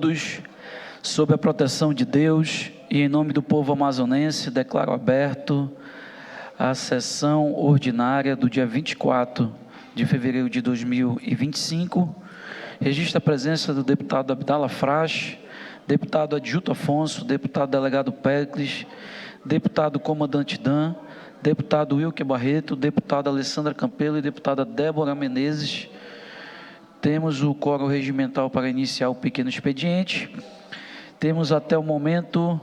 todos, sob a proteção de Deus e em nome do povo amazonense, declaro aberto a sessão ordinária do dia 24 de fevereiro de 2025. Registra a presença do deputado Abdala Frasch, deputado Adjuto Afonso, deputado delegado Péricles, deputado comandante Dan, deputado Wilker Barreto, deputada Alessandra Campelo e deputada Débora Menezes. Temos o quórum regimental para iniciar o pequeno expediente. Temos até o momento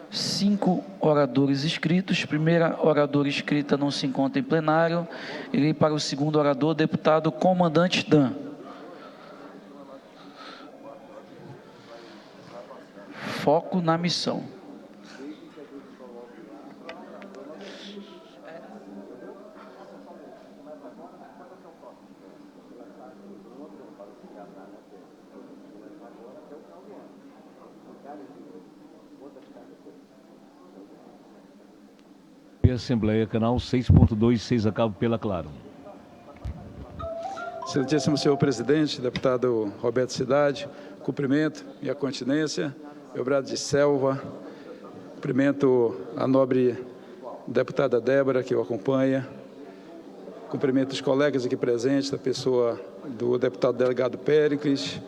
5 oradores inscritos. Primeira oradora inscrita não se encontra em plenário. Irei para o segundo orador, deputado comandante Dan. Foco na missão. Assembleia, canal 6.26, a cabo pela Claro. Excelentíssimo senhor presidente, deputado Roberto Cidade, cumprimento minha continência, meu brado de selva, cumprimento a nobre deputada Débora, que o acompanha, cumprimento os colegas aqui presentes, da pessoa do deputado delegado Péricles,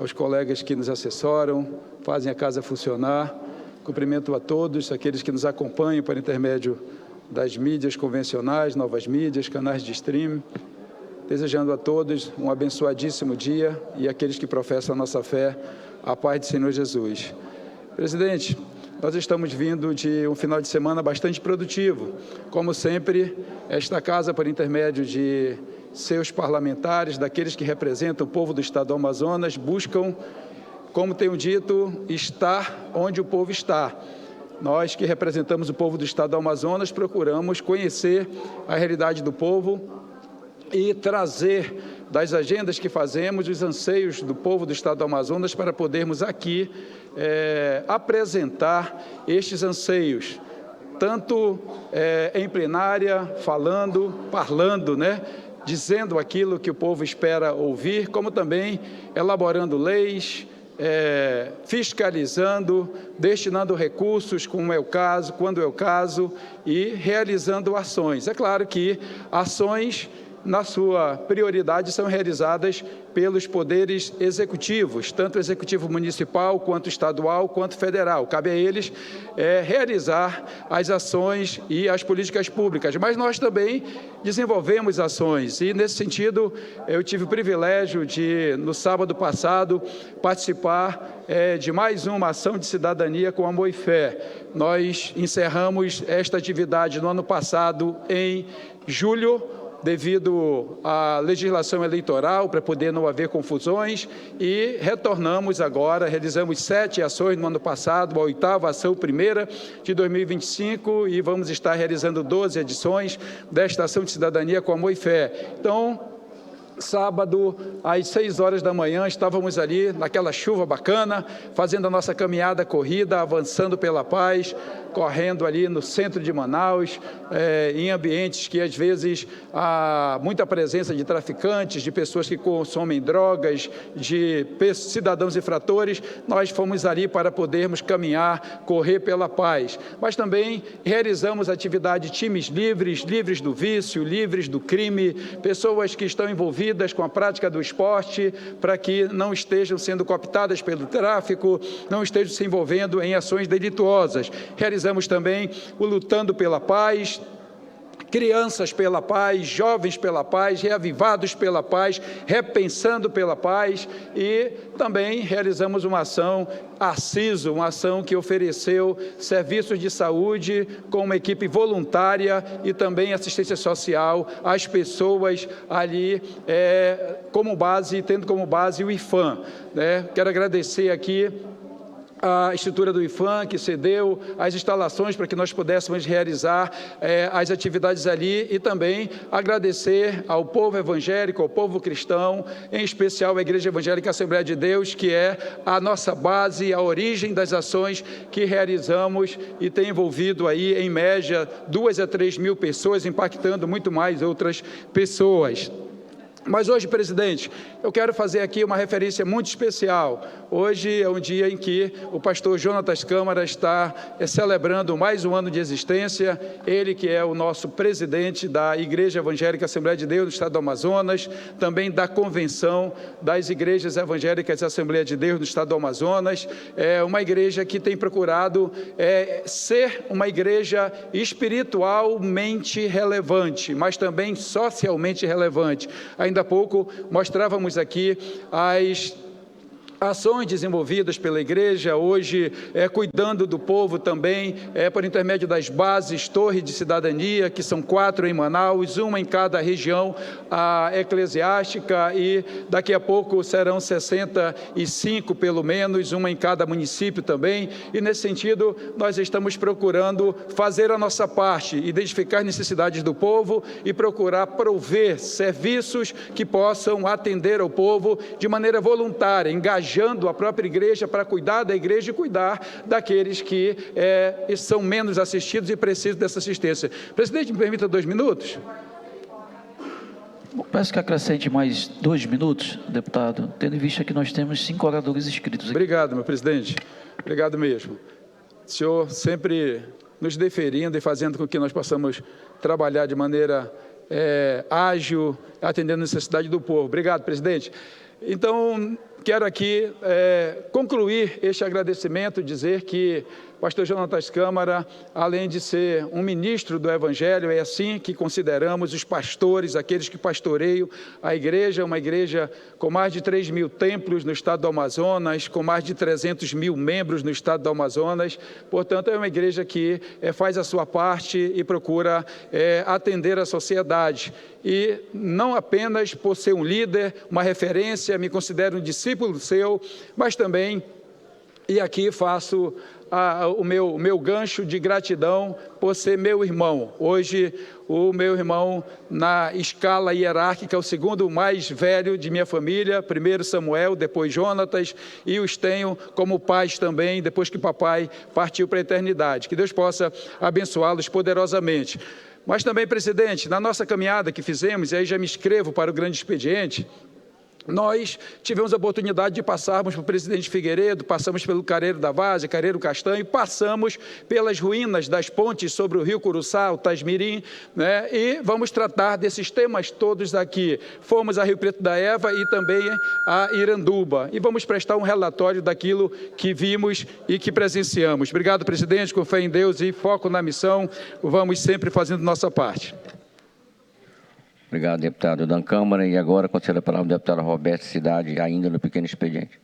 aos colegas que nos assessoram, fazem a casa funcionar, cumprimento a todos aqueles que nos acompanham por intermédio das mídias convencionais, novas mídias, canais de streaming, desejando a todos um abençoadíssimo dia e aqueles que professam a nossa fé, a paz do Senhor Jesus. Presidente, nós estamos vindo de um final de semana bastante produtivo. Como sempre, esta casa, por intermédio de seus parlamentares, daqueles que representam o povo do Estado do Amazonas, buscam, como tenho dito, estar onde o povo está. Nós que representamos o povo do Estado do Amazonas procuramos conhecer a realidade do povo e trazer das agendas que fazemos os anseios do povo do Estado do Amazonas para podermos aqui apresentar estes anseios, tanto em plenária, parlando, né? Dizendo aquilo que o povo espera ouvir, como também elaborando leis, fiscalizando, destinando recursos, como é o caso, quando é o caso, e realizando ações. É claro que ações, na sua prioridade, são realizadas pelos poderes executivos, tanto o executivo municipal, quanto estadual, quanto federal. Cabe a eles realizar as ações e as políticas públicas, mas nós também desenvolvemos ações e, nesse sentido, eu tive o privilégio de, no sábado passado, participar de mais uma ação de cidadania com Amor e Fé. Nós encerramos esta atividade no ano passado, em julho, devido à legislação eleitoral, para poder não haver confusões, e retornamos agora, realizamos 7 ações no ano passado, a 8ª ação, primeira de 2025, e vamos estar realizando 12 edições desta ação de cidadania com Amor e Fé. Então, sábado, às 6 horas da manhã, estávamos ali, naquela chuva bacana, fazendo a nossa caminhada corrida, avançando pela paz, correndo ali no centro de Manaus, em ambientes que, às vezes, há muita presença de traficantes, de pessoas que consomem drogas, de cidadãos infratores. Nós fomos ali para podermos caminhar, correr pela paz. Mas também realizamos atividade de times livres, livres do vício, livres do crime, pessoas que estão envolvidas com a prática do esporte, para que não estejam sendo cooptadas pelo tráfico, não estejam se envolvendo em ações delituosas. Realizamos também o Lutando pela Paz, Crianças pela Paz, Jovens pela Paz, Reavivados pela Paz, Repensando pela Paz, e também realizamos uma ação Assiso, uma ação que ofereceu serviços de saúde com uma equipe voluntária e também assistência social às pessoas ali, tendo como base o IFAM, né? Quero agradecer aqui a estrutura do IFAM, que cedeu as instalações para que nós pudéssemos realizar as atividades ali, e também agradecer ao povo evangélico, ao povo cristão, em especial à Igreja Evangélica Assembleia de Deus, que é a nossa base, a origem das ações que realizamos e tem envolvido aí, em média, 2 a 3 mil pessoas, impactando muito mais outras pessoas. Mas hoje, presidente, eu quero fazer aqui uma referência muito especial. Hoje é um dia em que o pastor Jonatas Câmara está celebrando mais um ano de existência, ele que é o nosso presidente da Igreja Evangélica Assembleia de Deus do Estado do Amazonas, também da Convenção das Igrejas Evangélicas Assembleia de Deus do Estado do Amazonas, é uma igreja que tem procurado ser uma igreja espiritualmente relevante, mas também socialmente relevante. Ainda há pouco mostrávamos aqui as ações desenvolvidas pela igreja, hoje cuidando do povo também, por intermédio das bases Torre de Cidadania, que são 4 em Manaus, uma em cada região eclesiástica, e daqui a pouco serão 65 pelo menos, uma em cada município também, e nesse sentido nós estamos procurando fazer a nossa parte, identificar as necessidades do povo e procurar prover serviços que possam atender ao povo de maneira voluntária, engajando a própria igreja para cuidar da igreja e cuidar daqueles que são menos assistidos e precisam dessa assistência. Presidente, me permita 2 minutos? Peço que acrescente mais 2 minutos, deputado, tendo em vista que nós temos 5 oradores inscritos aqui. Obrigado, meu presidente. Obrigado mesmo. O senhor sempre nos deferindo e fazendo com que nós possamos trabalhar de maneira ágil, atendendo a necessidade do povo. Obrigado, presidente. Então, quero aqui concluir este agradecimento, dizer que o pastor Jonatas Câmara, além de ser um ministro do Evangelho, é assim que consideramos os pastores, aqueles que pastoreiam a igreja, uma igreja com mais de 3.000 templos no estado do Amazonas, com mais de 300.000 membros no estado do Amazonas, portanto, é uma igreja que faz a sua parte e procura atender a sociedade. E não apenas por ser um líder, uma referência, me considero um discípulo seu, mas também, e aqui faço o meu gancho de gratidão por ser meu irmão. Hoje, o meu irmão, na escala hierárquica, é o segundo mais velho de minha família, primeiro Samuel, depois Jonatas, e os tenho como pais também, depois que papai partiu para a eternidade. Que Deus possa abençoá-los poderosamente. Mas também, presidente, na nossa caminhada que fizemos, e aí já me inscrevo para o grande expediente, nós tivemos a oportunidade de passarmos pelo Presidente Figueiredo, passamos pelo Careiro da Várzea, Careiro Castanho, passamos pelas ruínas das pontes sobre o rio Curuçá, o Tasmirim, né? E vamos tratar desses temas todos aqui. Fomos a Rio Preto da Eva e também a Iranduba, e vamos prestar um relatório daquilo que vimos e que presenciamos. Obrigado, presidente, com fé em Deus e foco na missão, vamos sempre fazendo nossa parte. Obrigado, deputado da Câmara. E agora, concedo a palavra ao deputado Roberto Cidade, ainda no pequeno expediente.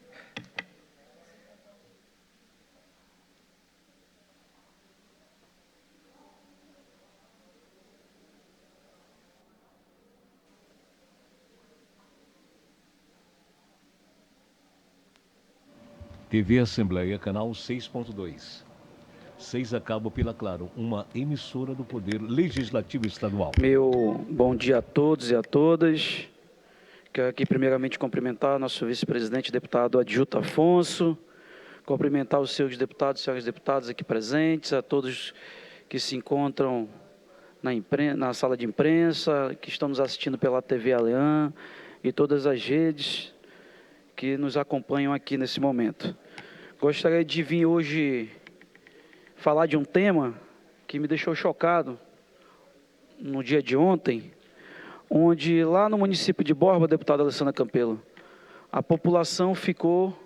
TV Assembleia, canal 6.2. 6 a cabo pela Claro, uma emissora do Poder Legislativo Estadual. Meu bom dia a todos e a todas. Quero aqui primeiramente cumprimentar nosso vice-presidente, deputado Adjuto Afonso, cumprimentar os seus deputados e senhoras deputadas aqui presentes, a todos que se encontram na sala de imprensa, que estão nos assistindo pela TV Aleã e todas as redes que nos acompanham aqui nesse momento. Gostaria de vir hoje falar de um tema que me deixou chocado no dia de ontem, onde lá no município de Borba, deputada Alessandra Campelo, a população ficou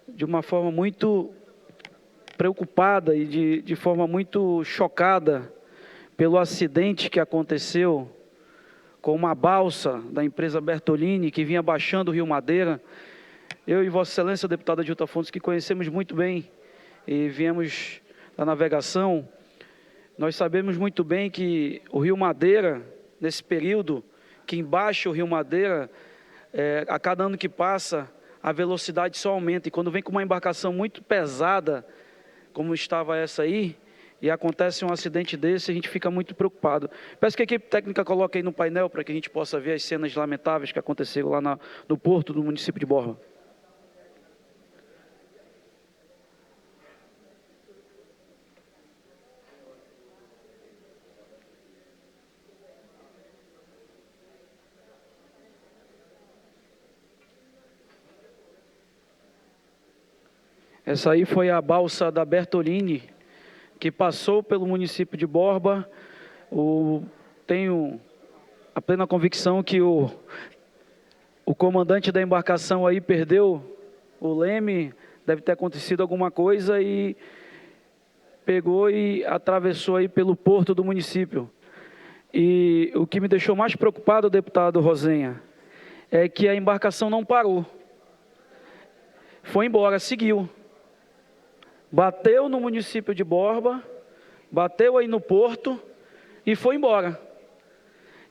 de uma forma muito preocupada e de forma muito chocada pelo acidente que aconteceu com uma balsa da empresa Bertolini, que vinha baixando o Rio Madeira. Eu e Vossa Excelência, deputada Adjuto Afonso, que conhecemos muito bem e viemos da navegação, nós sabemos muito bem que o Rio Madeira, nesse período, que embaixo o Rio Madeira, a cada ano que passa, a velocidade só aumenta. E quando vem com uma embarcação muito pesada, como estava essa aí, e acontece um acidente desse, a gente fica muito preocupado. Peço que a equipe técnica coloque aí no painel, para que a gente possa ver as cenas lamentáveis que aconteceram lá no porto do município de Borba. Essa aí foi a balsa da Bertolini, que passou pelo município de Borba. Tenho a plena convicção que o comandante da embarcação aí perdeu o leme, deve ter acontecido alguma coisa e pegou e atravessou aí pelo porto do município. E o que me deixou mais preocupado, deputado Rosenha, é que a embarcação não parou. Foi embora, seguiu. Bateu no município de Borba, bateu aí no porto e foi embora.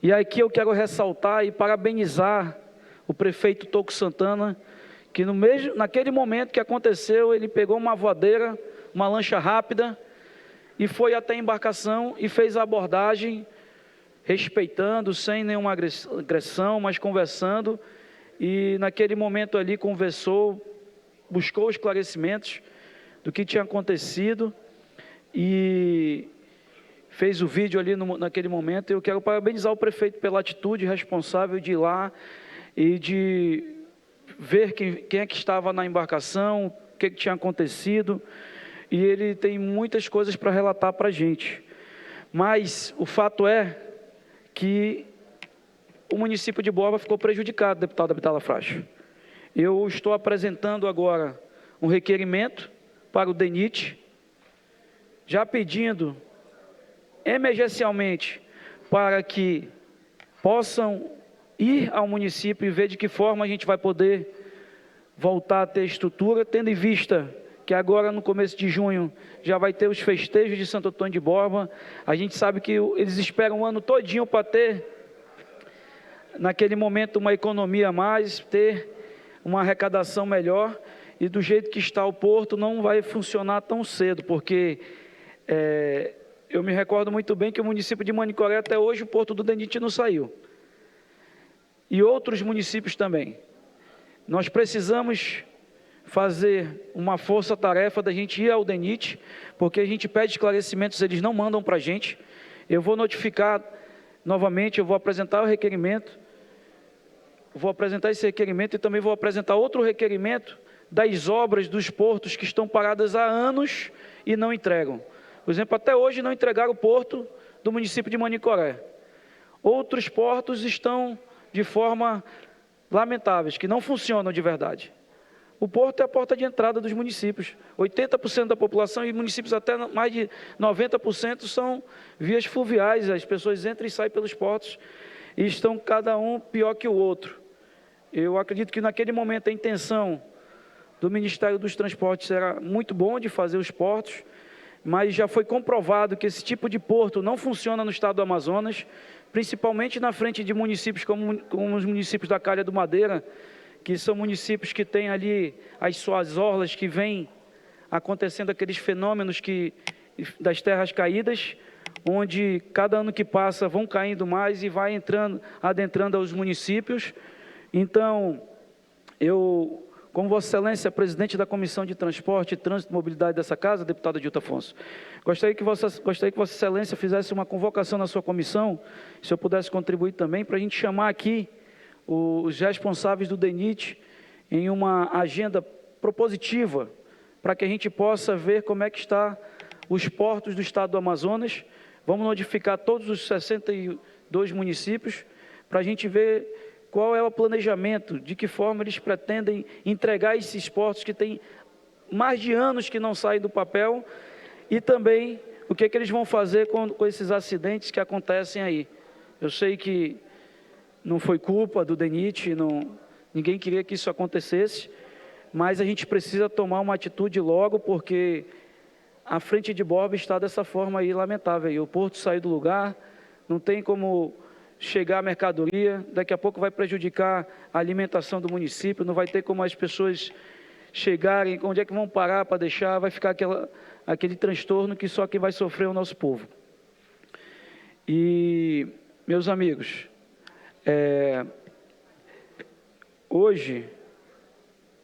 E aqui eu quero ressaltar e parabenizar o prefeito Toco Santana, que naquele momento que aconteceu, ele pegou uma voadeira, uma lancha rápida, e foi até a embarcação e fez a abordagem, respeitando, sem nenhuma agressão, mas conversando, e naquele momento ali conversou, buscou esclarecimentos do que tinha acontecido, e fez o vídeo ali naquele momento. Eu quero parabenizar o prefeito pela atitude responsável de ir lá e de ver quem é que estava na embarcação, o que tinha acontecido, e ele tem muitas coisas para relatar para a gente. Mas o fato é que o município de Borba ficou prejudicado, deputado Abdala Fracho. Eu estou apresentando agora um requerimento para o DENIT, já pedindo emergencialmente para que possam ir ao município e ver de que forma a gente vai poder voltar a ter estrutura, tendo em vista que agora no começo de junho já vai ter os festejos de Santo Antônio de Borba. A gente sabe que eles esperam um ano todinho para ter, naquele momento, uma economia a mais, ter uma arrecadação melhor, e do jeito que está o porto não vai funcionar tão cedo, porque eu me recordo muito bem que o município de Manicoré, até hoje, o porto do DENIT não saiu. E outros municípios também. Nós precisamos fazer uma força-tarefa da gente ir ao DENIT, porque a gente pede esclarecimentos, eles não mandam para a gente. Eu vou notificar novamente, eu vou apresentar o requerimento, vou apresentar esse requerimento e também vou apresentar outro requerimento das obras dos portos que estão paradas há anos e não entregam. Por exemplo, até hoje não entregaram o porto do município de Manicoré. Outros portos estão de forma lamentáveis, que não funcionam de verdade. O porto é a porta de entrada dos municípios. 80% da população e municípios até mais de 90% são vias fluviais. As pessoas entram e saem pelos portos e estão cada um pior que o outro. Eu acredito que naquele momento a intenção do Ministério dos Transportes era muito bom de fazer os portos, mas já foi comprovado que esse tipo de porto não funciona no estado do Amazonas, principalmente na frente de municípios como os municípios da Calha do Madeira, que são municípios que têm ali as suas orlas, que vêm acontecendo aqueles fenômenos das terras caídas, onde cada ano que passa vão caindo mais e vai adentrando aos municípios. Então, como Vossa Excelência, presidente da Comissão de Transporte, Trânsito e Mobilidade dessa casa, deputado Adilto Afonso, gostaria que Vossa Excelência fizesse uma convocação na sua comissão, se eu pudesse contribuir também, para a gente chamar aqui os responsáveis do DENIT em uma agenda propositiva, para que a gente possa ver como é que está os portos do estado do Amazonas. Vamos notificar todos os 62 municípios, para a gente ver qual é o planejamento, de que forma eles pretendem entregar esses portos que têm mais de anos que não saem do papel, e também o que eles vão fazer com esses acidentes que acontecem aí. Eu sei que não foi culpa do DENIT, ninguém queria que isso acontecesse, mas a gente precisa tomar uma atitude logo, porque a frente de Borba está dessa forma aí lamentável. E o porto saiu do lugar, não tem como chegar a mercadoria, daqui a pouco vai prejudicar a alimentação do município, não vai ter como as pessoas chegarem, onde é que vão parar para deixar, vai ficar aquele transtorno que só quem vai sofrer é o nosso povo. E, meus amigos, hoje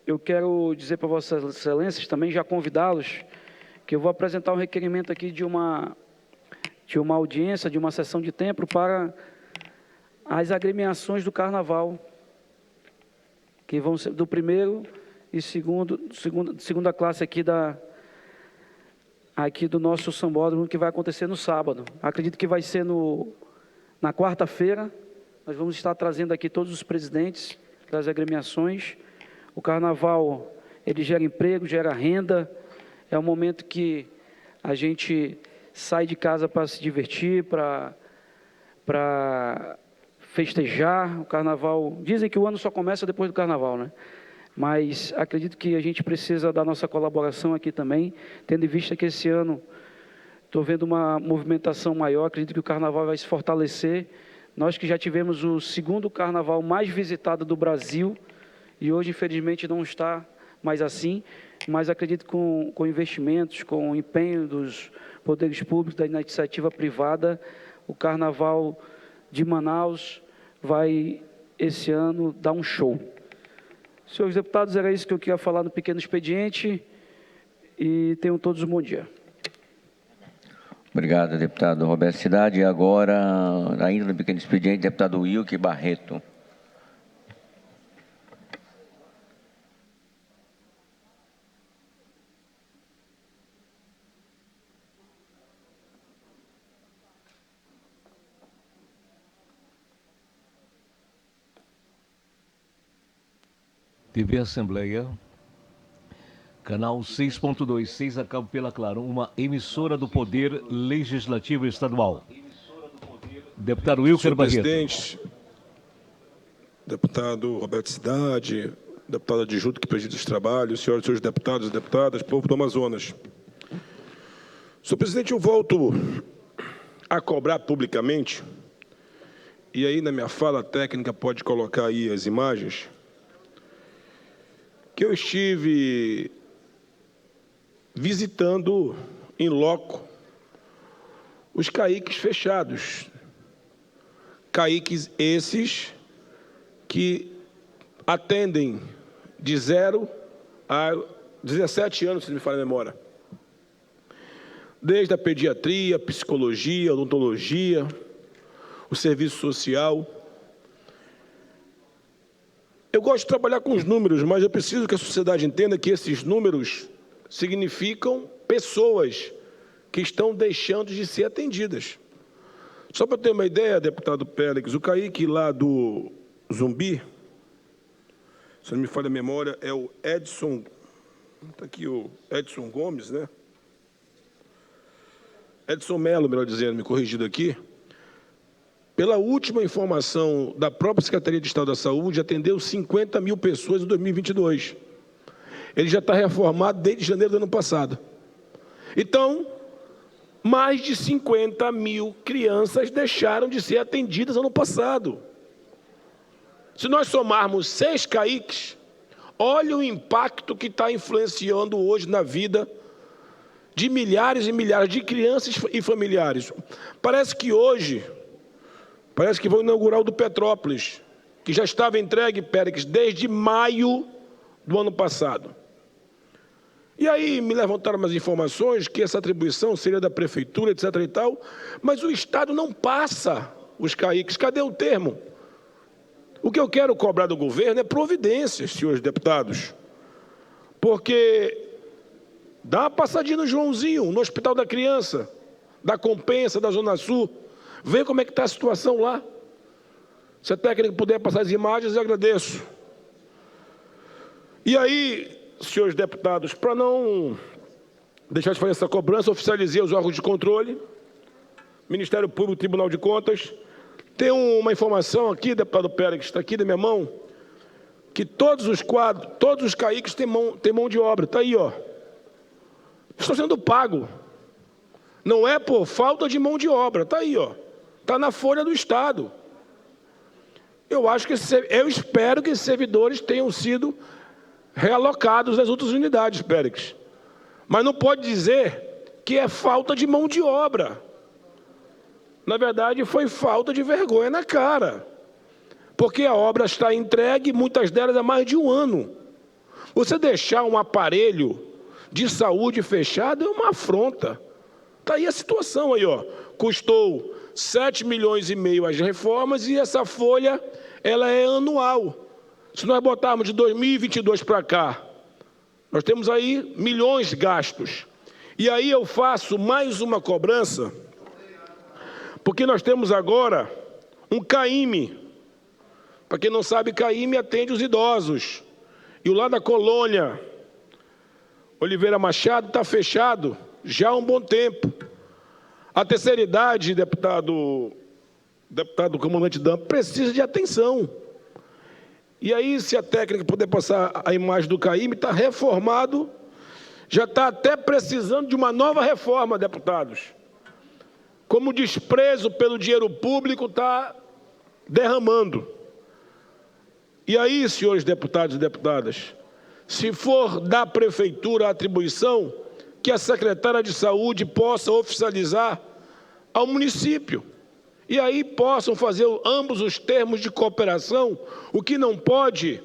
eu quero dizer para Vossas Excelências, também já convidá-los, que eu vou apresentar um requerimento aqui de uma audiência, de uma sessão de tempo para as agremiações do Carnaval, que vão ser do 1º e segunda classe aqui do nosso sambódromo, que vai acontecer no sábado. Acredito que vai ser na quarta-feira. Nós vamos estar trazendo aqui todos os presidentes das agremiações. O carnaval, ele gera emprego, gera renda. É um momento que a gente sai de casa para se divertir, para festejar. O carnaval, dizem que o ano só começa depois do carnaval, né? Mas acredito que a gente precisa da nossa colaboração aqui também, tendo em vista que esse ano estou vendo uma movimentação maior. Acredito que o carnaval vai se fortalecer. Nós que já tivemos o segundo carnaval mais visitado do Brasil, e hoje, infelizmente, não está mais assim, mas acredito que com investimentos, com o empenho dos poderes públicos, da iniciativa privada, o carnaval de Manaus vai, esse ano, dar um show. Senhores deputados, era isso que eu queria falar no pequeno expediente, e tenham todos um bom dia. Obrigado, deputado Roberto Cidade. E agora, ainda no pequeno expediente, deputado Wilke Barreto. TV Assembleia, canal 6.2, 6 a cabo pela Claro, uma emissora do Poder Legislativo Estadual. Deputado Wilker Barreto. Presidente, deputado Roberto Cidade, deputado adjunto que preside os trabalhos, senhoras e senhores deputados e deputadas, povo do Amazonas. Senhor presidente, eu volto a cobrar publicamente, e aí na minha fala técnica pode colocar aí as imagens, que eu estive visitando em loco os CAICs fechados. CAICs esses que atendem de 0 a 17 anos, se não me falha a memória. Desde a pediatria, psicologia, odontologia, o serviço social. Eu gosto de trabalhar com os números, mas eu preciso que a sociedade entenda que esses números significam pessoas que estão deixando de ser atendidas. Só para ter uma ideia, deputado Pélix, o CAIC lá do Zumbi, se não me falha a memória, é o Edson, está aqui o Edson Gomes, né? Edson Melo, melhor dizendo, me corrigido aqui. Pela última informação da própria Secretaria de Estado da Saúde, atendeu 50 mil pessoas em 2022. Ele já está reformado desde janeiro do ano passado. Então, mais de 50 mil crianças deixaram de ser atendidas ano passado. Se nós somarmos 6 CAICs, olha o impacto que está influenciando hoje na vida de milhares e milhares de crianças e familiares. Parece que vão inaugurar o do Petrópolis, que já estava entregue, Pérez, desde maio do ano passado. E aí me levantaram umas informações que essa atribuição seria da prefeitura, etc. e tal, mas o Estado não passa os CAICs. Cadê o termo? O que eu quero cobrar do governo é providências, senhores deputados. Porque dá uma passadinha no Joãozinho, no Hospital da Criança, da Compensa, da Zona Sul. Vê como é que está a situação lá. Se a técnica puder passar as imagens, eu agradeço. E aí, senhores deputados, para não deixar de fazer essa cobrança, oficializei os órgãos de controle, Ministério Público, Tribunal de Contas. Tem uma informação aqui, deputado Pérez, que está aqui na minha mão, que todos os quadros, todos os CAICs têm mão de obra. Está aí, ó. Estão sendo pagos. Não é por falta de mão de obra. Está aí, ó. Está na folha do Estado. Eu espero que esses servidores tenham sido realocados nas outras unidades, Pérez. Mas não pode dizer que é falta de mão de obra. Na verdade, foi falta de vergonha na cara. Porque a obra está entregue, muitas delas há mais de um ano. Você deixar um aparelho de saúde fechado é uma afronta. Está aí a situação aí, ó. Custou 7,5 milhões as reformas e essa folha, ela é anual. Se nós botarmos de 2022 para cá Nós temos aí milhões gastos. E aí eu faço mais uma cobrança, porque nós temos agora um CAIME. Para quem não sabe, CAIME atende os idosos. E o lá da colônia Oliveira Machado está fechado já há um bom tempo. A terceira idade, deputado comandante Dampo, precisa de atenção. E aí, se a técnica puder passar a imagem do CAIME, está reformado, já está até precisando de uma nova reforma, deputados. Como o desprezo pelo dinheiro público está derramando. E aí, senhores deputados e deputadas, se for da Prefeitura a atribuição, que a secretária de Saúde possa oficializar ao município. E aí possam fazer ambos os termos de cooperação. O que não pode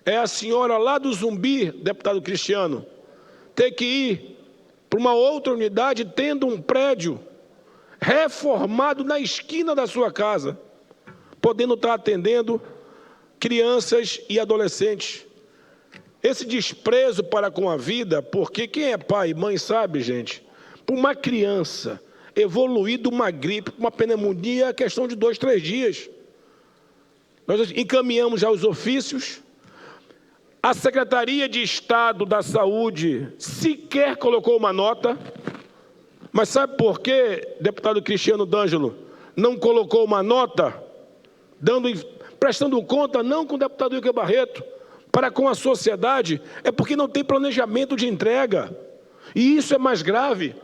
é a senhora lá do Zumbi, deputado Cristiano, ter que ir para uma outra unidade tendo um prédio reformado na esquina da sua casa, podendo estar atendendo crianças e adolescentes. Esse desprezo para com a vida, porque quem é pai e mãe sabe, gente, para uma criança evoluir de uma gripe, uma pneumonia, é questão de 2, 3 dias. Nós encaminhamos já os ofícios. A Secretaria de Estado da Saúde sequer colocou uma nota. Mas sabe por que, deputado Cristiano D'Angelo, não colocou uma nota, prestando conta não com o deputado Wilker Barreto, para com a sociedade? É porque não tem planejamento de entrega. E isso é mais grave.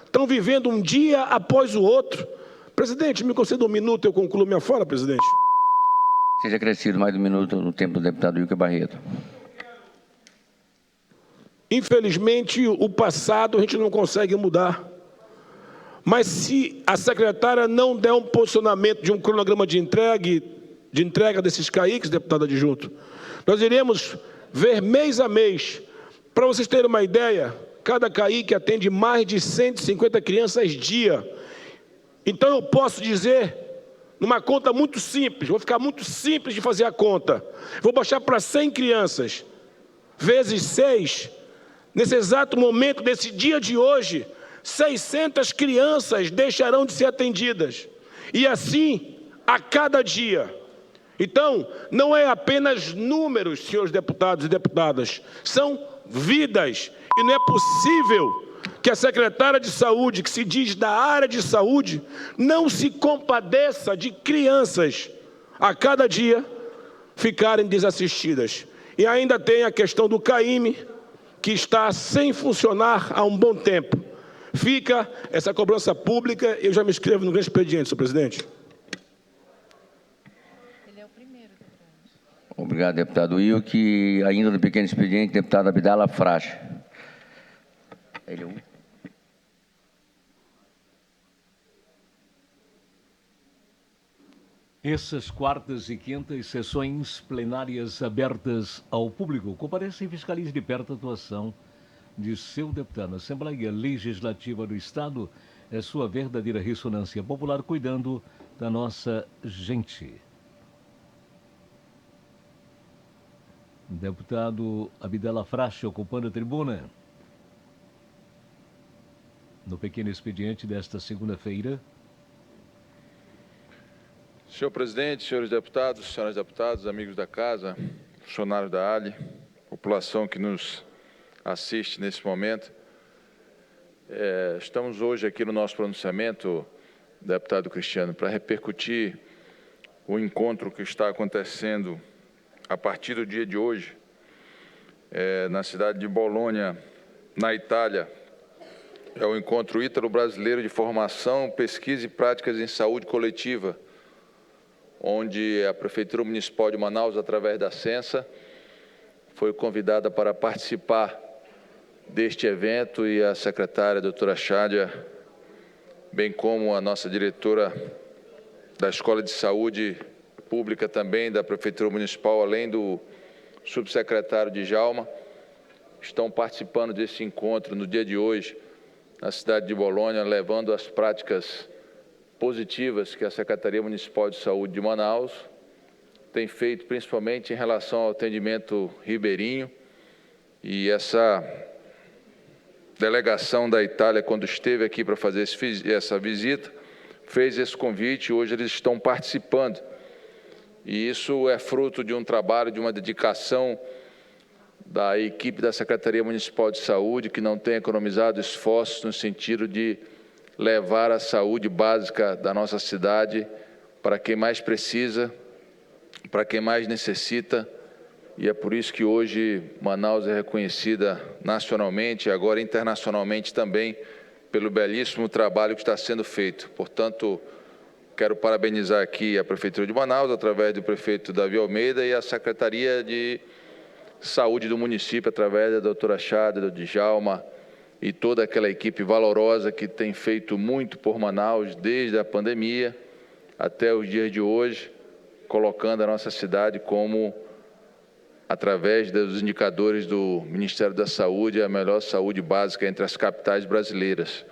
Estão vivendo um dia após o outro. Presidente, me conceda um minuto, eu concluo minha fala, presidente. Seja acrescido mais um minuto no tempo do deputado Wilker Barreto. Infelizmente, o passado a gente não consegue mudar. Mas se a secretária não der um posicionamento de um cronograma de entrega desses CAICs, deputado adjunto, nós iremos ver mês a mês. Para vocês terem uma ideia, cada CAIC atende mais de 150 crianças dia. Então eu posso dizer, numa conta muito simples, vou ficar muito simples de fazer a conta, vou baixar para 100 crianças, vezes 6, nesse exato momento desse dia de hoje, 600 crianças deixarão de ser atendidas. E assim, a cada dia. Então, não é apenas números, senhores deputados e deputadas, são vidas. E não é possível que a secretária de Saúde, que se diz da área de saúde, não se compadeça de crianças a cada dia ficarem desassistidas. E ainda tem a questão do CAIME, que está sem funcionar há um bom tempo. Fica essa cobrança pública, eu já me inscrevo no grande expediente, senhor presidente. Obrigado, deputado Wilker. Ainda no pequeno expediente, deputado Abdala Frache. Ele é um. Essas quartas e quintas sessões plenárias abertas ao público. Compareça e fiscalize de perto a atuação de seu deputado. A Assembleia Legislativa do Estado é sua verdadeira ressonância popular, cuidando da nossa gente. Deputado Abdala Frache, ocupando a tribuna. No pequeno expediente desta segunda-feira. Senhor presidente, senhores deputados, senhoras deputadas, amigos da casa, funcionários da ALI, população que nos assiste nesse momento. Estamos hoje aqui no nosso pronunciamento, deputado Cristiano, para repercutir o encontro que está acontecendo a partir do dia de hoje, na cidade de Bolonha, na Itália. É o encontro ítalo-brasileiro de formação, pesquisa e práticas em saúde coletiva, onde a Prefeitura Municipal de Manaus, através da Censa, foi convidada para participar deste evento, e a secretária, a doutora Chádia, bem como a nossa diretora da Escola de Saúde Pública também da Prefeitura Municipal, além do subsecretário Djalma, estão participando desse encontro no dia de hoje, na cidade de Bolonha, levando as práticas positivas que a Secretaria Municipal de Saúde de Manaus tem feito, principalmente em relação ao atendimento ribeirinho, E essa delegação da Itália, quando esteve aqui para fazer essa visita, fez esse convite e hoje eles estão participando. E isso é fruto de um trabalho, de uma dedicação da equipe da Secretaria Municipal de Saúde, que não tem economizado esforços no sentido de levar a saúde básica da nossa cidade para quem mais precisa, para quem mais necessita. E é por isso que hoje Manaus é reconhecida nacionalmente e agora internacionalmente também pelo belíssimo trabalho que está sendo feito. Portanto, quero parabenizar aqui a Prefeitura de Manaus, através do prefeito Davi Almeida, e a Secretaria de Saúde do município, através da doutora Chada, do Djalma, e toda aquela equipe valorosa que tem feito muito por Manaus desde a pandemia até os dias de hoje, colocando a nossa cidade como, através dos indicadores do Ministério da Saúde, a melhor saúde básica entre as capitais brasileiras.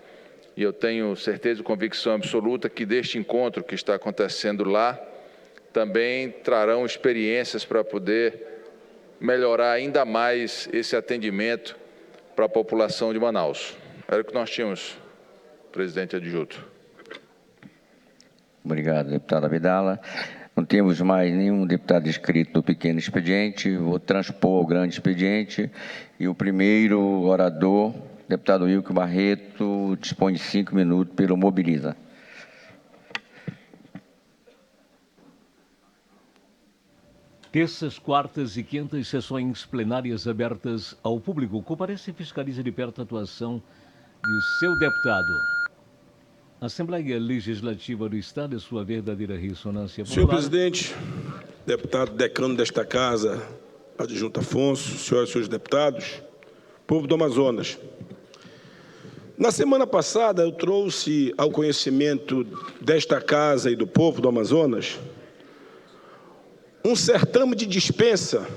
E eu tenho certeza e convicção absoluta que deste encontro que está acontecendo lá, também trarão experiências para poder melhorar ainda mais esse atendimento para a população de Manaus. Era o que nós tínhamos, presidente adjunto. Obrigado, deputado Abdala. Não temos mais nenhum deputado inscrito no pequeno expediente. Vou transpor ao grande expediente. E o primeiro orador, deputado Wilker Barreto, dispõe de 5 minutos pelo Mobiliza. Terças, quartas e quintas, sessões plenárias abertas ao público. Comparece e fiscalize de perto a atuação de seu deputado. A Assembleia Legislativa do Estado é sua verdadeira ressonância popular. Senhor presidente, deputado decano desta casa, adjunto Afonso, senhoras e senhores deputados, povo do Amazonas. Na semana passada, eu trouxe ao conhecimento desta casa e do povo do Amazonas um certame de dispensa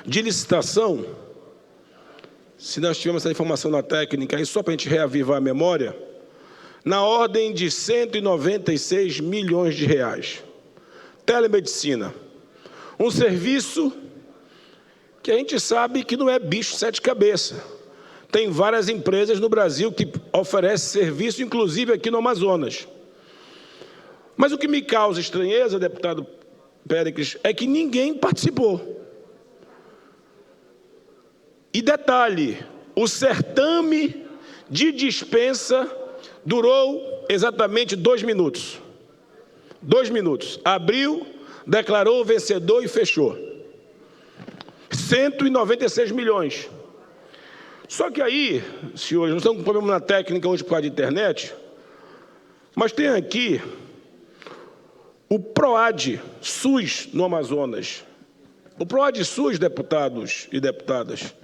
de licitação. Se nós tivermos essa informação na técnica, aí só para a gente reavivar a memória, na ordem de 196 milhões de reais. Telemedicina. Um serviço que a gente sabe que não é bicho sete cabeças. Tem várias empresas no Brasil que oferecem serviço, inclusive aqui no Amazonas. Mas o que me causa estranheza, deputado Péricles, é que ninguém participou. E detalhe, o certame de dispensa durou exatamente 2 minutos. 2 minutos. Abriu, declarou o vencedor e fechou. 196 milhões. Só que aí, senhores, nós estamos com problema na técnica hoje por causa da internet, mas tem aqui o PROAD SUS no Amazonas. O PROAD SUS, deputados e deputadas,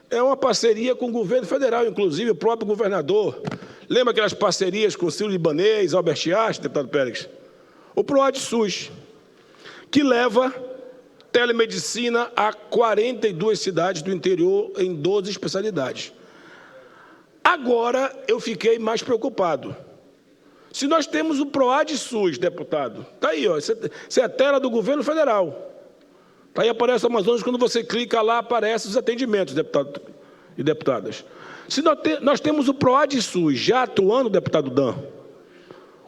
é uma parceria com o governo federal, inclusive o próprio governador. Lembra aquelas parcerias com o Sírio-Libanês, Albert Einstein, deputado Pérez? O PROAD SUS, que leva telemedicina a 42 cidades do interior em 12 especialidades. Agora eu fiquei mais preocupado. Se nós temos o PROAD SUS, deputado, está aí, ó, isso é a tela do governo federal. Está aí, aparece o Amazonas, quando você clica lá, aparecem os atendimentos, deputado e deputadas. Se nós temos o PROAD SUS já atuando, deputado Dan,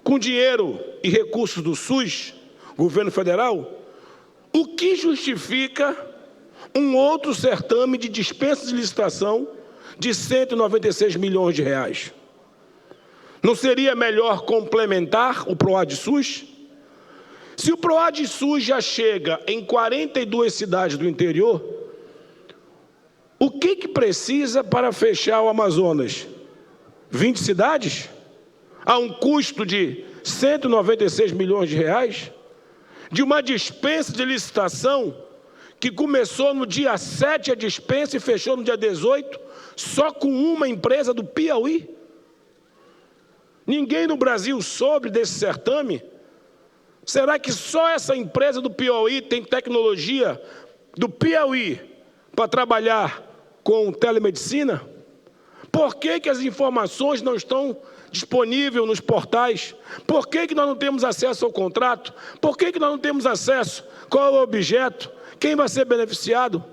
com dinheiro e recursos do SUS, governo federal, o que justifica um outro certame de dispensa de licitação de 196 milhões de reais? Não seria melhor complementar o PROAD SUS? Se o PROAD SUS já chega em 42 cidades do interior, o que precisa para fechar o Amazonas? 20 cidades? A um custo de 196 milhões de reais? De uma dispensa de licitação que começou no dia 7 a dispensa e fechou no dia 18, só com uma empresa do Piauí? Ninguém no Brasil soube desse certame? Será que só essa empresa do Piauí tem tecnologia do Piauí para trabalhar com telemedicina? Por que as informações não estão disponíveis nos portais? Por que nós não temos acesso ao contrato? Por que nós não temos acesso? Qual é o objeto? Quem vai ser beneficiado?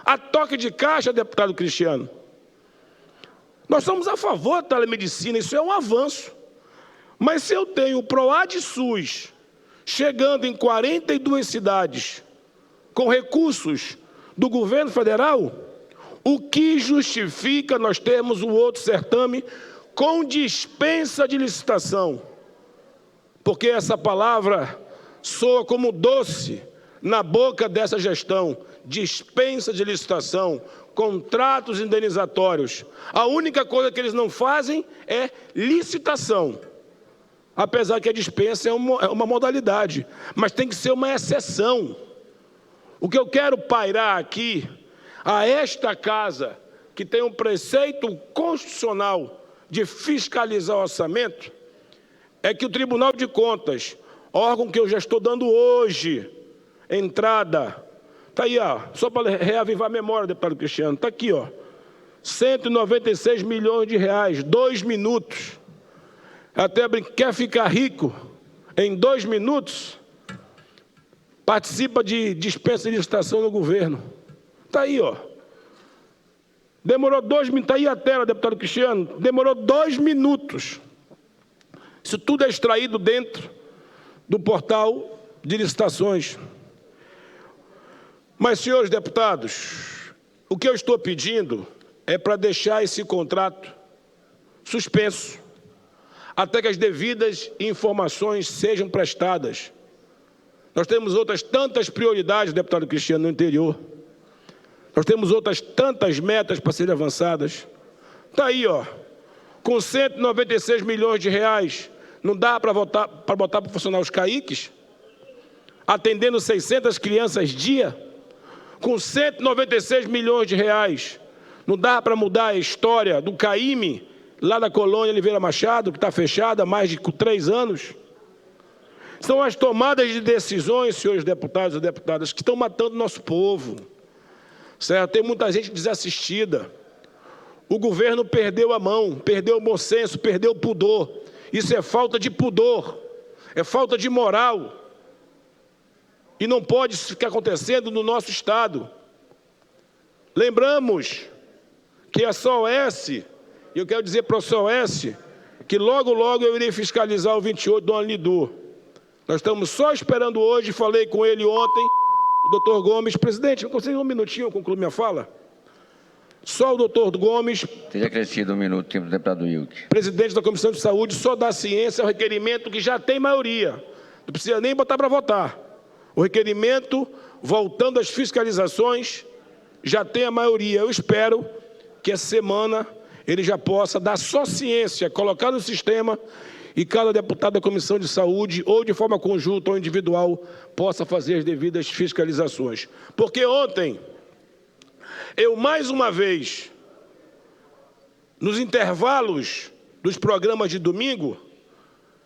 a toque de caixa, deputado Cristiano. Nós somos a favor da telemedicina, isso é um avanço. Mas se eu tenho o PROAD SUS chegando em 42 cidades com recursos do governo federal, o que justifica nós termos um outro certame com dispensa de licitação? Porque essa palavra soa como doce na boca dessa gestão. Dispensa de licitação, contratos indenizatórios. A única coisa que eles não fazem é licitação. Apesar que a dispensa é uma modalidade, mas tem que ser uma exceção. O que eu quero pairar aqui, a esta casa, que tem um preceito constitucional de fiscalizar o orçamento, é que o Tribunal de Contas, órgão que eu já estou dando hoje, entrada, está aí, ó, só para reavivar a memória, deputado Cristiano, está aqui, ó, 196 milhões de reais, 2 minutos. Até quer ficar rico em 2 minutos? Participa de dispensa de licitação no governo. Está aí, ó. Demorou 2 minutos. Está aí a tela, deputado Cristiano. Demorou 2 minutos. Isso tudo é extraído dentro do portal de licitações. Mas, senhores deputados, o que eu estou pedindo é para deixar esse contrato suspenso, até que as devidas informações sejam prestadas. Nós temos outras tantas prioridades, deputado Cristiano, no interior. Nós temos outras tantas metas para serem avançadas. Está aí, ó, com 196 milhões de reais, não dá para botar para funcionar os CAICs? Atendendo 600 crianças dia? Com 196 milhões de reais, não dá para mudar a história do CAIME, lá da colônia Oliveira Machado, que está fechada há mais de 3 anos? São as tomadas de decisões, senhores deputados e deputadas, que estão matando nosso povo. Certo? Tem muita gente desassistida. O governo perdeu a mão, perdeu o bom senso, perdeu o pudor. Isso é falta de pudor, é falta de moral. E não pode ficar acontecendo no nosso Estado. Lembramos que a SOS, e eu quero dizer para a SOS, que logo, logo eu irei fiscalizar o 28 do Anlidu. Nós estamos só esperando hoje, falei com ele ontem, o doutor Gomes. Presidente, eu consigo um minutinho concluir minha fala? Só o doutor Gomes... Teria crescido um minuto, tempo do deputado Wilk. Presidente da Comissão de Saúde, só dá ciência ao requerimento que já tem maioria. Não precisa nem botar para votar. O requerimento, voltando às fiscalizações, já tem a maioria. Eu espero que essa semana ele já possa dar só ciência, colocar no sistema, e cada deputado da Comissão de Saúde, ou de forma conjunta ou individual, possa fazer as devidas fiscalizações. Porque ontem, eu mais uma vez, nos intervalos dos programas de domingo,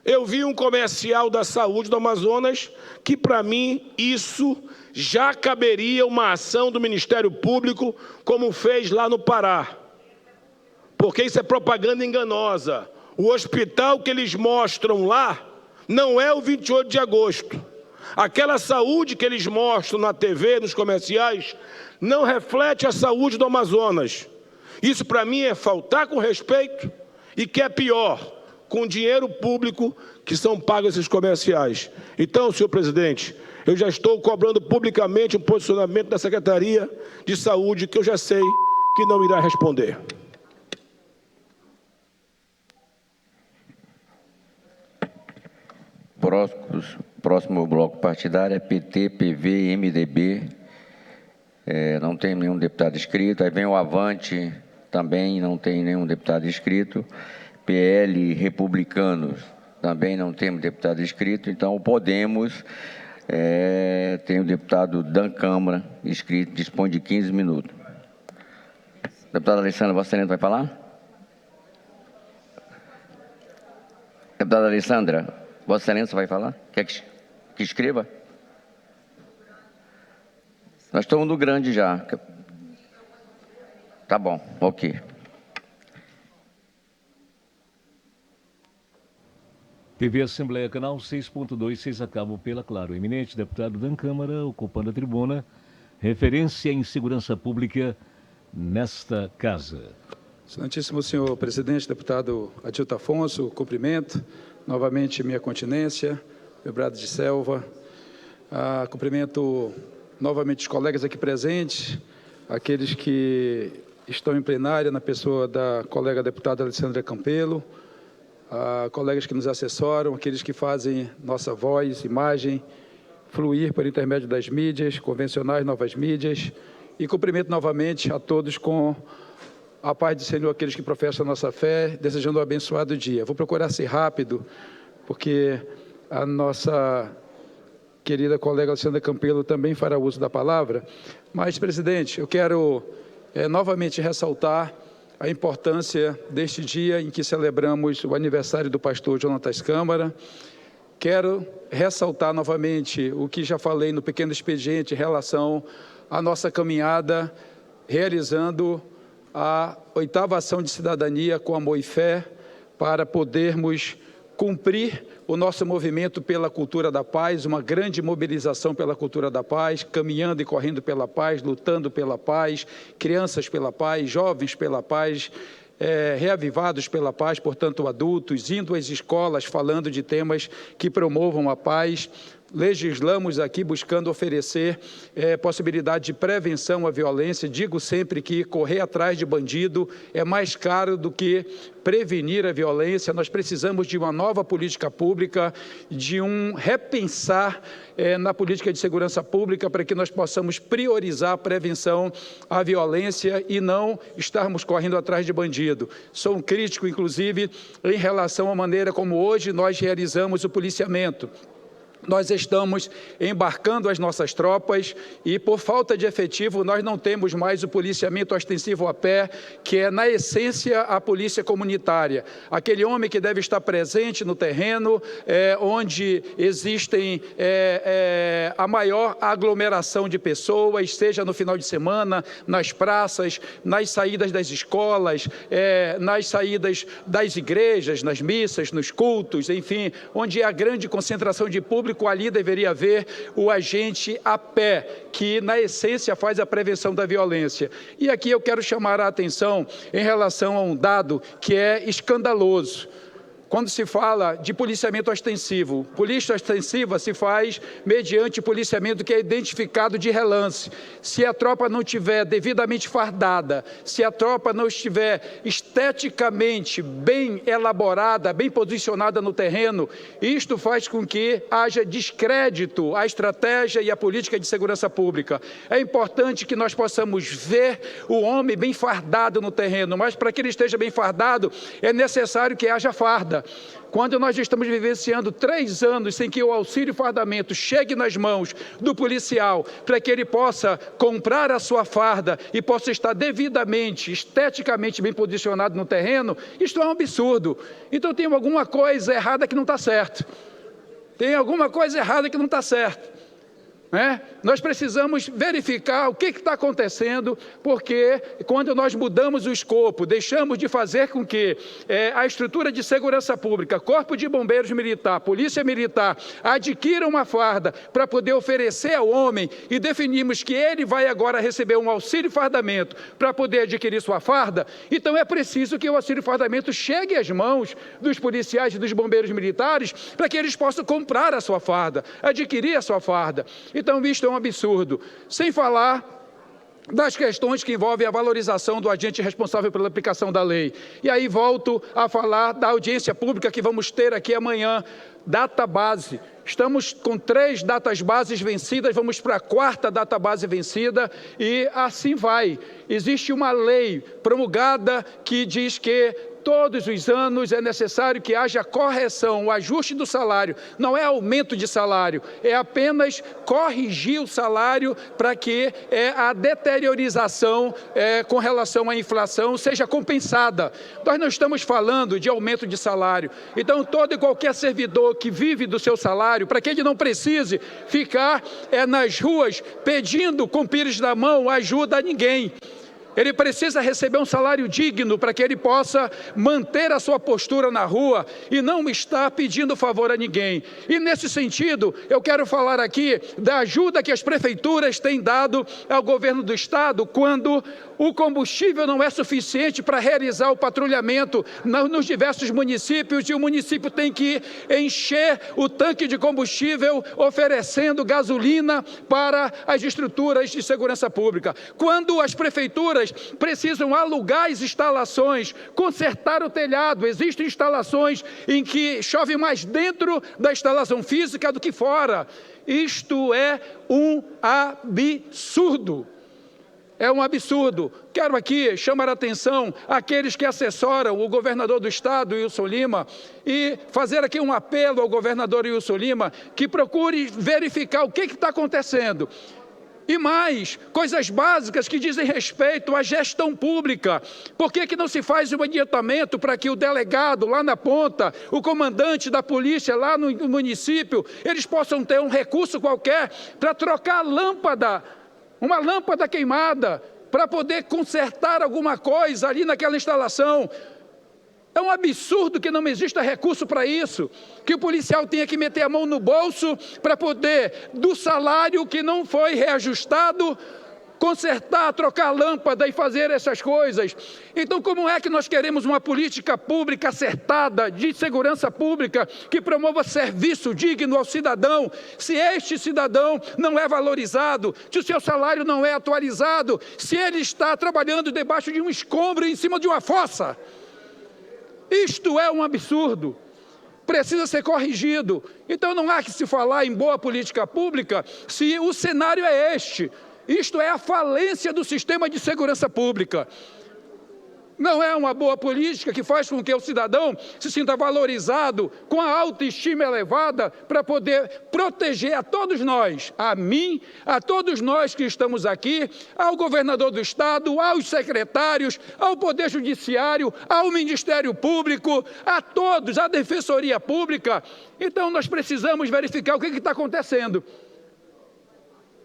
eu vi um comercial da saúde do Amazonas que, para mim, isso já caberia uma ação do Ministério Público, como fez lá no Pará. Porque isso é propaganda enganosa. O hospital que eles mostram lá não é o 28 de agosto. Aquela saúde que eles mostram na TV, nos comerciais, não reflete a saúde do Amazonas. Isso, para mim, é faltar com respeito e, que é pior, com dinheiro público que são pagos esses comerciais. Então, senhor presidente, eu já estou cobrando publicamente um posicionamento da Secretaria de Saúde, que eu já sei que não irá responder. Próximo bloco partidário é PT, PV, MDB. Não tem nenhum deputado inscrito. Aí vem o Avante, também não tem nenhum deputado inscrito. PL, Republicanos, também não temos deputado inscrito. Então, o Podemos tem o deputado Dan Câmara inscrito, dispõe de 15 minutos. Deputada Alessandra, Vossa Excelência vai falar? Deputada Alessandra, Vossa Excelência vai falar? Quer que escreva? Nós estamos no grande já. Tá bom, ok. TV Assembleia, canal 6.2, 6 a cabo pela Claro. Eminente deputado Dan Câmara, ocupando a tribuna, referência em segurança pública nesta casa. Excelentíssimo senhor presidente, deputado Adilto Afonso, cumprimento novamente minha continência, meu brado de selva, cumprimento novamente os colegas aqui presentes, aqueles que estão em plenária, na pessoa da colega deputada Alessandra Campelo, colegas que nos assessoram, aqueles que fazem nossa voz, imagem, fluir por intermédio das mídias, convencionais, novas mídias, e cumprimento novamente a todos com a paz do Senhor, aqueles que professam a nossa fé, desejando um abençoado dia. Vou procurar ser rápido, porque a nossa querida colega Alessandra Campelo também fará uso da palavra. Mas, presidente, eu quero novamente ressaltar a importância deste dia em que celebramos o aniversário do pastor Jonatas Câmara. Quero ressaltar novamente o que já falei no pequeno expediente em relação à nossa caminhada, realizando a 8ª ação de cidadania com amor e fé, para podermos cumprir o nosso movimento pela cultura da paz, uma grande mobilização pela cultura da paz, caminhando e correndo pela paz, lutando pela paz, crianças pela paz, jovens pela paz, reavivados pela paz, portanto adultos, indo às escolas falando de temas que promovam a paz. Legislamos aqui buscando oferecer possibilidade de prevenção à violência. Digo sempre que correr atrás de bandido é mais caro do que prevenir a violência. Nós precisamos de uma nova política pública, de um repensar na política de segurança pública, para que nós possamos priorizar a prevenção à violência e não estarmos correndo atrás de bandido. Sou um crítico, inclusive, em relação à maneira como hoje nós realizamos o policiamento. Nós estamos embarcando as nossas tropas e, por falta de efetivo, nós não temos mais o policiamento ostensivo a pé, que é, na essência, a polícia comunitária. Aquele homem que deve estar presente no terreno, onde existem a maior aglomeração de pessoas, seja no final de semana, nas praças, nas saídas das escolas, nas saídas das igrejas, nas missas, nos cultos, enfim, onde há grande concentração de público. Ali deveria haver o agente a pé, que na essência faz a prevenção da violência. E aqui eu quero chamar a atenção em relação a um dado que é escandaloso. Quando se fala de policiamento ostensivo, polícia ostensiva se faz mediante policiamento que é identificado de relance. Se a tropa não estiver devidamente fardada, se a tropa não estiver esteticamente bem elaborada, bem posicionada no terreno, isto faz com que haja descrédito à estratégia e à política de segurança pública. É importante que nós possamos ver o homem bem fardado no terreno, mas para que ele esteja bem fardado, é necessário que haja farda. Quando nós estamos vivenciando 3 anos sem que o auxílio fardamento chegue nas mãos do policial, para que ele possa comprar a sua farda e possa estar devidamente, esteticamente bem posicionado no terreno, isto é um absurdo. Então tem alguma coisa errada que não está certo. Tem alguma coisa errada que não está certo. Nós precisamos verificar o que está acontecendo, porque quando nós mudamos o escopo, deixamos de fazer com que a estrutura de segurança pública, Corpo de Bombeiros Militar, Polícia Militar, adquira uma farda para poder oferecer ao homem e definimos que ele vai agora receber um auxílio fardamento para poder adquirir sua farda, então é preciso que o auxílio fardamento chegue às mãos dos policiais e dos bombeiros militares para que eles possam comprar a sua farda, adquirir a sua farda. Então, isto é um absurdo. Sem falar das questões que envolvem a valorização do agente responsável pela aplicação da lei. E aí volto a falar da audiência pública que vamos ter aqui amanhã, data base. Estamos com 3 datas bases vencidas, vamos para a 4ª data base vencida e assim vai. Existe uma lei promulgada que diz que todos os anos é necessário que haja correção, o ajuste do salário. Não é aumento de salário, é apenas corrigir o salário para que a deteriorização com relação à inflação seja compensada. Nós não estamos falando de aumento de salário. Então, todo e qualquer servidor que vive do seu salário, para que ele não precise ficar nas ruas pedindo com pires na mão ajuda a ninguém. ele precisa receber um salário digno para que ele possa manter a sua postura na rua e não estar pedindo favor a ninguém. E nesse sentido, eu quero falar aqui da ajuda que as prefeituras têm dado ao governo do estado quando o combustível não é suficiente para realizar o patrulhamento nos diversos municípios e o município tem que encher o tanque de combustível oferecendo gasolina para as estruturas de segurança pública. Quando as prefeituras precisam alugar as instalações, consertar o telhado, existem instalações em que chove mais dentro da instalação física do que fora. Isto é um absurdo. É um absurdo. Quero aqui chamar a atenção àqueles que assessoram o governador do estado, Wilson Lima, e fazer aqui um apelo ao governador Wilson Lima, que procure verificar o que está acontecendo. E mais, coisas básicas que dizem respeito à gestão pública. Por que não se faz um adiantamento para que o delegado lá na ponta, o comandante da polícia lá no município, eles possam ter um recurso qualquer para trocar a lâmpada, uma lâmpada queimada, para poder consertar alguma coisa ali naquela instalação. É um absurdo que não exista recurso para isso, que o policial tenha que meter a mão no bolso para poder, do salário que não foi reajustado, consertar, trocar a lâmpada e fazer essas coisas. Então, como é que nós queremos uma política pública acertada de segurança pública que promova serviço digno ao cidadão, se este cidadão não é valorizado, se o seu salário não é atualizado, se ele está trabalhando debaixo de um escombro em cima de uma fossa? Isto é um absurdo. Precisa ser corrigido. Então, não há que se falar em boa política pública se o cenário é este. Isto é a falência do sistema de segurança pública. Não é uma boa política que faz com que o cidadão se sinta valorizado, com a autoestima elevada, para poder proteger a todos nós, a mim, a todos nós que estamos aqui, ao governador do estado, aos secretários, ao Poder Judiciário, ao Ministério Público, a todos, à Defensoria Pública. Então, nós precisamos verificar o que está acontecendo.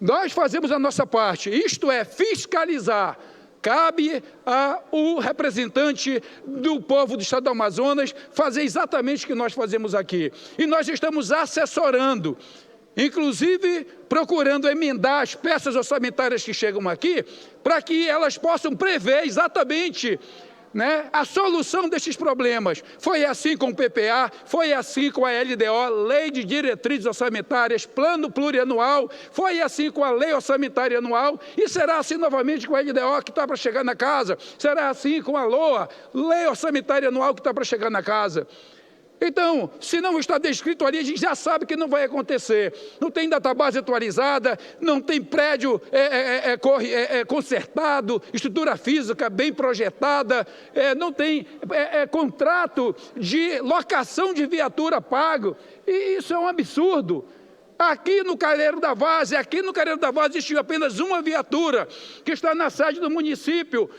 Nós fazemos a nossa parte, isto é, fiscalizar. Cabe ao representante do povo do estado do Amazonas fazer exatamente o que nós fazemos aqui. E nós estamos assessorando, inclusive procurando emendar as peças orçamentárias que chegam aqui, para que elas possam prever exatamente a solução destes problemas. Foi assim com o PPA, foi assim com a LDO, Lei de Diretrizes Orçamentárias, Plano Plurianual, foi assim com a Lei Orçamentária Anual e será assim novamente com a LDO que está para chegar na casa, será assim com a LOA, Lei Orçamentária Anual que está para chegar na casa. Então, se não está descrito ali, a gente já sabe que não vai acontecer. Não tem database atualizada, não tem prédio consertado, estrutura física bem projetada, não tem contrato de locação de viatura pago. E isso é um absurdo. Aqui no Calheiro da Vaz existe apenas uma viatura, que está na sede do município.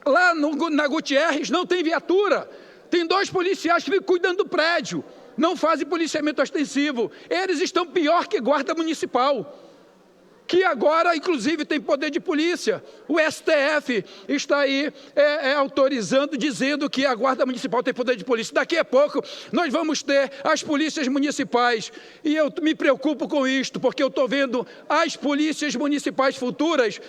Lá na Gutierrez não tem viatura. Tem 2 policiais que ficam cuidando do prédio, não fazem policiamento ostensivo. Eles estão pior que guarda municipal, que agora, inclusive, tem poder de polícia. O STF está aí autorizando, dizendo que a guarda municipal tem poder de polícia. Daqui a pouco, nós vamos ter as polícias municipais. E eu me preocupo com isto, porque eu estou vendo as polícias municipais futuras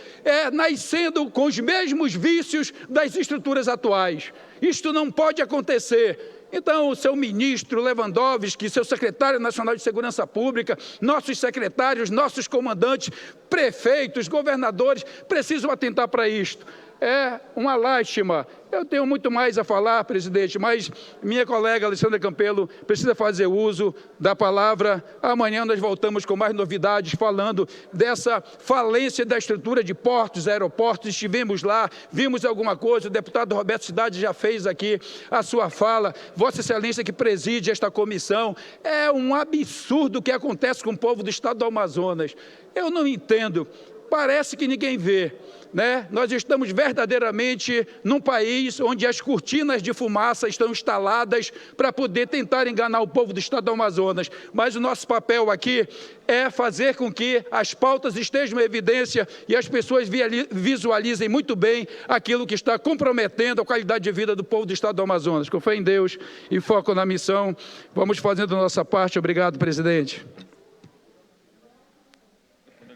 nascendo com os mesmos vícios das estruturas atuais. Isto não pode acontecer. Então, o seu ministro Lewandowski, seu secretário nacional de Segurança Pública, nossos secretários, nossos comandantes, prefeitos, governadores, precisam atentar para isto. É uma lástima. Eu tenho muito mais a falar, presidente, mas minha colega Alessandra Campelo precisa fazer uso da palavra. Amanhã nós voltamos com mais novidades, falando dessa falência da estrutura de portos, aeroportos. Estivemos lá, vimos alguma coisa, o deputado Roberto Cidade já fez aqui a sua fala. Vossa Excelência que preside esta comissão. É um absurdo o que acontece com o povo do estado do Amazonas. Eu não entendo. parece que ninguém vê, né? Nós estamos verdadeiramente num país onde as cortinas de fumaça estão instaladas para poder tentar enganar o povo do estado do Amazonas. Mas o nosso papel aqui é fazer com que as pautas estejam em evidência e as pessoas visualizem muito bem aquilo que está comprometendo a qualidade de vida do povo do estado do Amazonas. Com fé em Deus e foco na missão, vamos fazendo a nossa parte. Obrigado, presidente.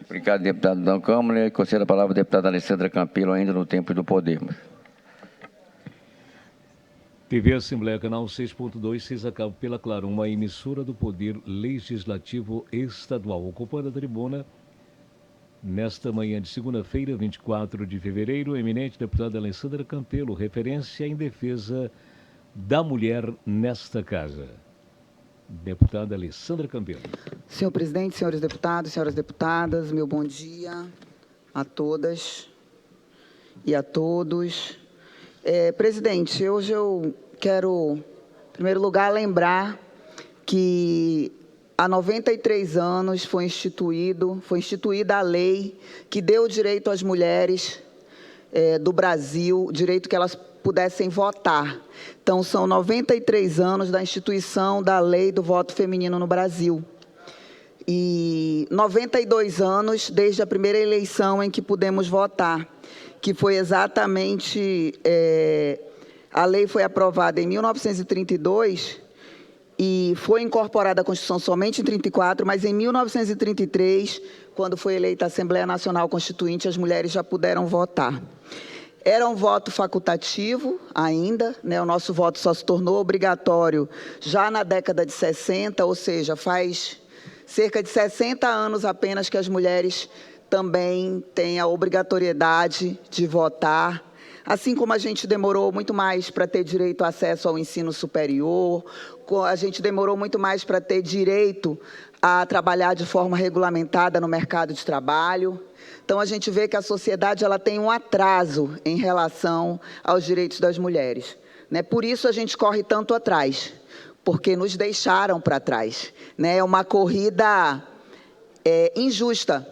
Obrigado, deputado da Câmara. Concedo a palavra à deputada Alessandra Campelo, ainda no tempo do poder. TV Assembleia, canal 6.2, Cisacabo pela Claro, uma emissora do Poder Legislativo Estadual. Ocupando a tribuna, nesta manhã de segunda-feira, 24 de fevereiro, a eminente deputada Alessandra Campelo, referência em defesa da mulher nesta casa. Deputada Alessandra Campelo. Senhor presidente, senhores deputados, senhoras deputadas, meu bom dia a todas e a todos. Presidente, hoje eu quero, em primeiro lugar, lembrar que há 93 anos foi instituída a lei que deu o direito às mulheres do Brasil, o direito que elas pudessem votar. Então, são 93 anos da instituição da lei do voto feminino no Brasil. E 92 anos desde a primeira eleição em que pudemos votar, que foi exatamente... a lei foi aprovada em 1932 e foi incorporada à Constituição somente em 1934, mas em 1933, quando foi eleita a Assembleia Nacional Constituinte, as mulheres já puderam votar. Era um voto facultativo ainda, né? O nosso voto só se tornou obrigatório já na década de 60, ou seja, faz cerca de 60 anos apenas que as mulheres também têm a obrigatoriedade de votar. Assim como a gente demorou muito mais para ter direito ao acesso ao ensino superior, a gente demorou muito mais para ter direito a trabalhar de forma regulamentada no mercado de trabalho. Então, a gente vê que a sociedade ela tem um atraso em relação aos direitos das mulheres, né? Por isso a gente corre tanto atrás, porque nos deixaram para trás, né? É uma corrida injusta,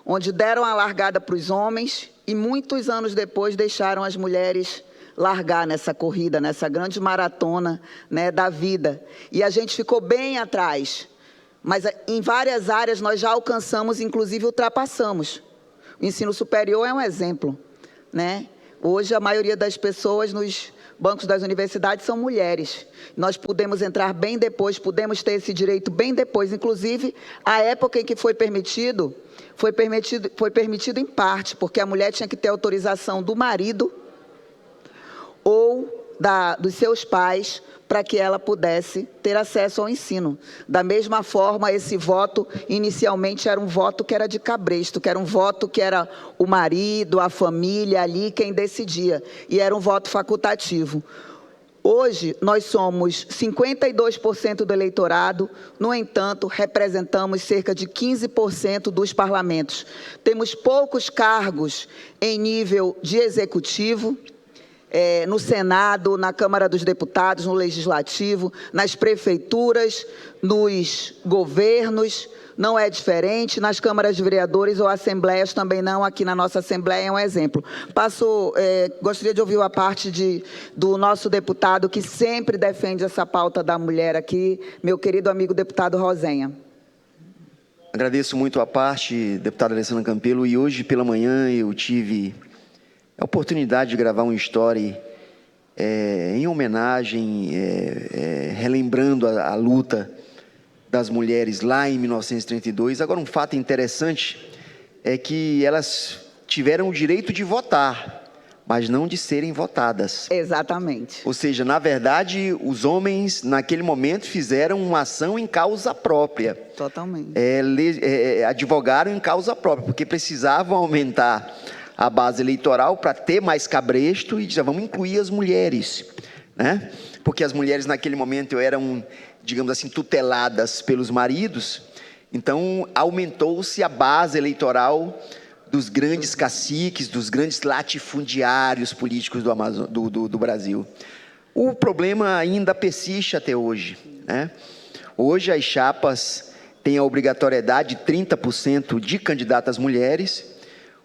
onde deram a largada para os homens e muitos anos depois deixaram as mulheres largar nessa corrida, nessa grande maratona, né, da vida. E a gente ficou bem atrás. Mas em várias áreas nós já alcançamos, inclusive ultrapassamos. O ensino superior é um exemplo, né? Hoje a maioria das pessoas nos bancos das universidades são mulheres. Nós podemos entrar bem depois, podemos ter esse direito bem depois. Inclusive, a época em que foi permitido em parte, porque a mulher tinha que ter autorização do marido ou dos seus pais para que ela pudesse ter acesso ao ensino. Da mesma forma, esse voto, inicialmente, era um voto que era de cabresto, que era um voto que era o marido, a família ali quem decidia, e era um voto facultativo. Hoje, nós somos 52% do eleitorado, no entanto, representamos cerca de 15% dos parlamentos. Temos poucos cargos em nível de executivo, no Senado, na Câmara dos Deputados, no Legislativo, nas prefeituras, nos governos, não é diferente, nas câmaras de vereadores ou assembleias também não, aqui na nossa Assembleia é um exemplo. Gostaria de ouvir a parte do nosso deputado que sempre defende essa pauta da mulher aqui, meu querido amigo deputado Rosenha. Agradeço muito a parte, deputada Alessandra Campelo, e hoje pela manhã eu tive a oportunidade de gravar um story em homenagem, relembrando a luta das mulheres lá em 1932. Agora, um fato interessante é que elas tiveram o direito de votar, mas não de serem votadas. Exatamente. Ou seja, na verdade, os homens, naquele momento, fizeram uma ação em causa própria. Totalmente. Advogaram em causa própria, porque precisavam aumentar a base eleitoral para ter mais cabresto e dizer, vamos incluir as mulheres, né? Porque as mulheres naquele momento eram, digamos assim, tuteladas pelos maridos, então aumentou-se a base eleitoral dos grandes caciques, dos grandes latifundiários políticos do Brasil. O problema ainda persiste até hoje, né? Hoje as chapas tem a obrigatoriedade de 30% de candidatas mulheres,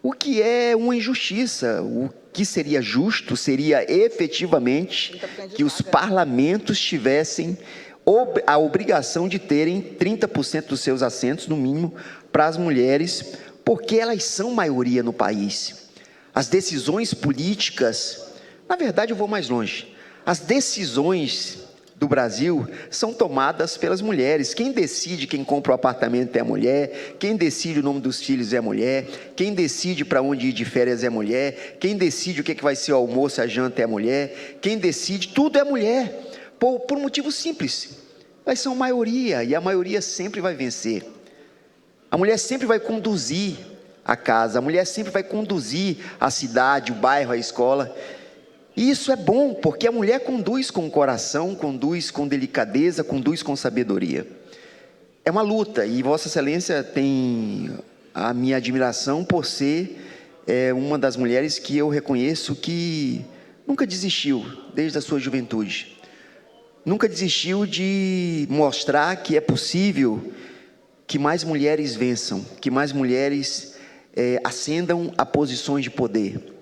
o que é uma injustiça. O que seria justo seria efetivamente que os parlamentos tivessem a obrigação de terem 30% dos seus assentos, no mínimo, para as mulheres, porque elas são maioria no país. As decisões políticas, na verdade eu vou mais longe, as decisões do Brasil são tomadas pelas mulheres. Quem decide quem compra o apartamento é a mulher, quem decide o nome dos filhos é a mulher, quem decide para onde ir de férias é a mulher, quem decide o que vai ser o almoço, a janta é a mulher, quem decide, tudo é a mulher, por um motivo simples, elas são maioria e a maioria sempre vai vencer. A mulher sempre vai conduzir a casa, a mulher sempre vai conduzir a cidade, o bairro, a escola. E isso é bom, porque a mulher conduz com o coração, conduz com delicadeza, conduz com sabedoria. É uma luta, e Vossa Excelência tem a minha admiração por ser uma das mulheres que eu reconheço que nunca desistiu, desde a sua juventude. Nunca desistiu de mostrar que é possível que mais mulheres vençam, que mais mulheres ascendam a posições de poder.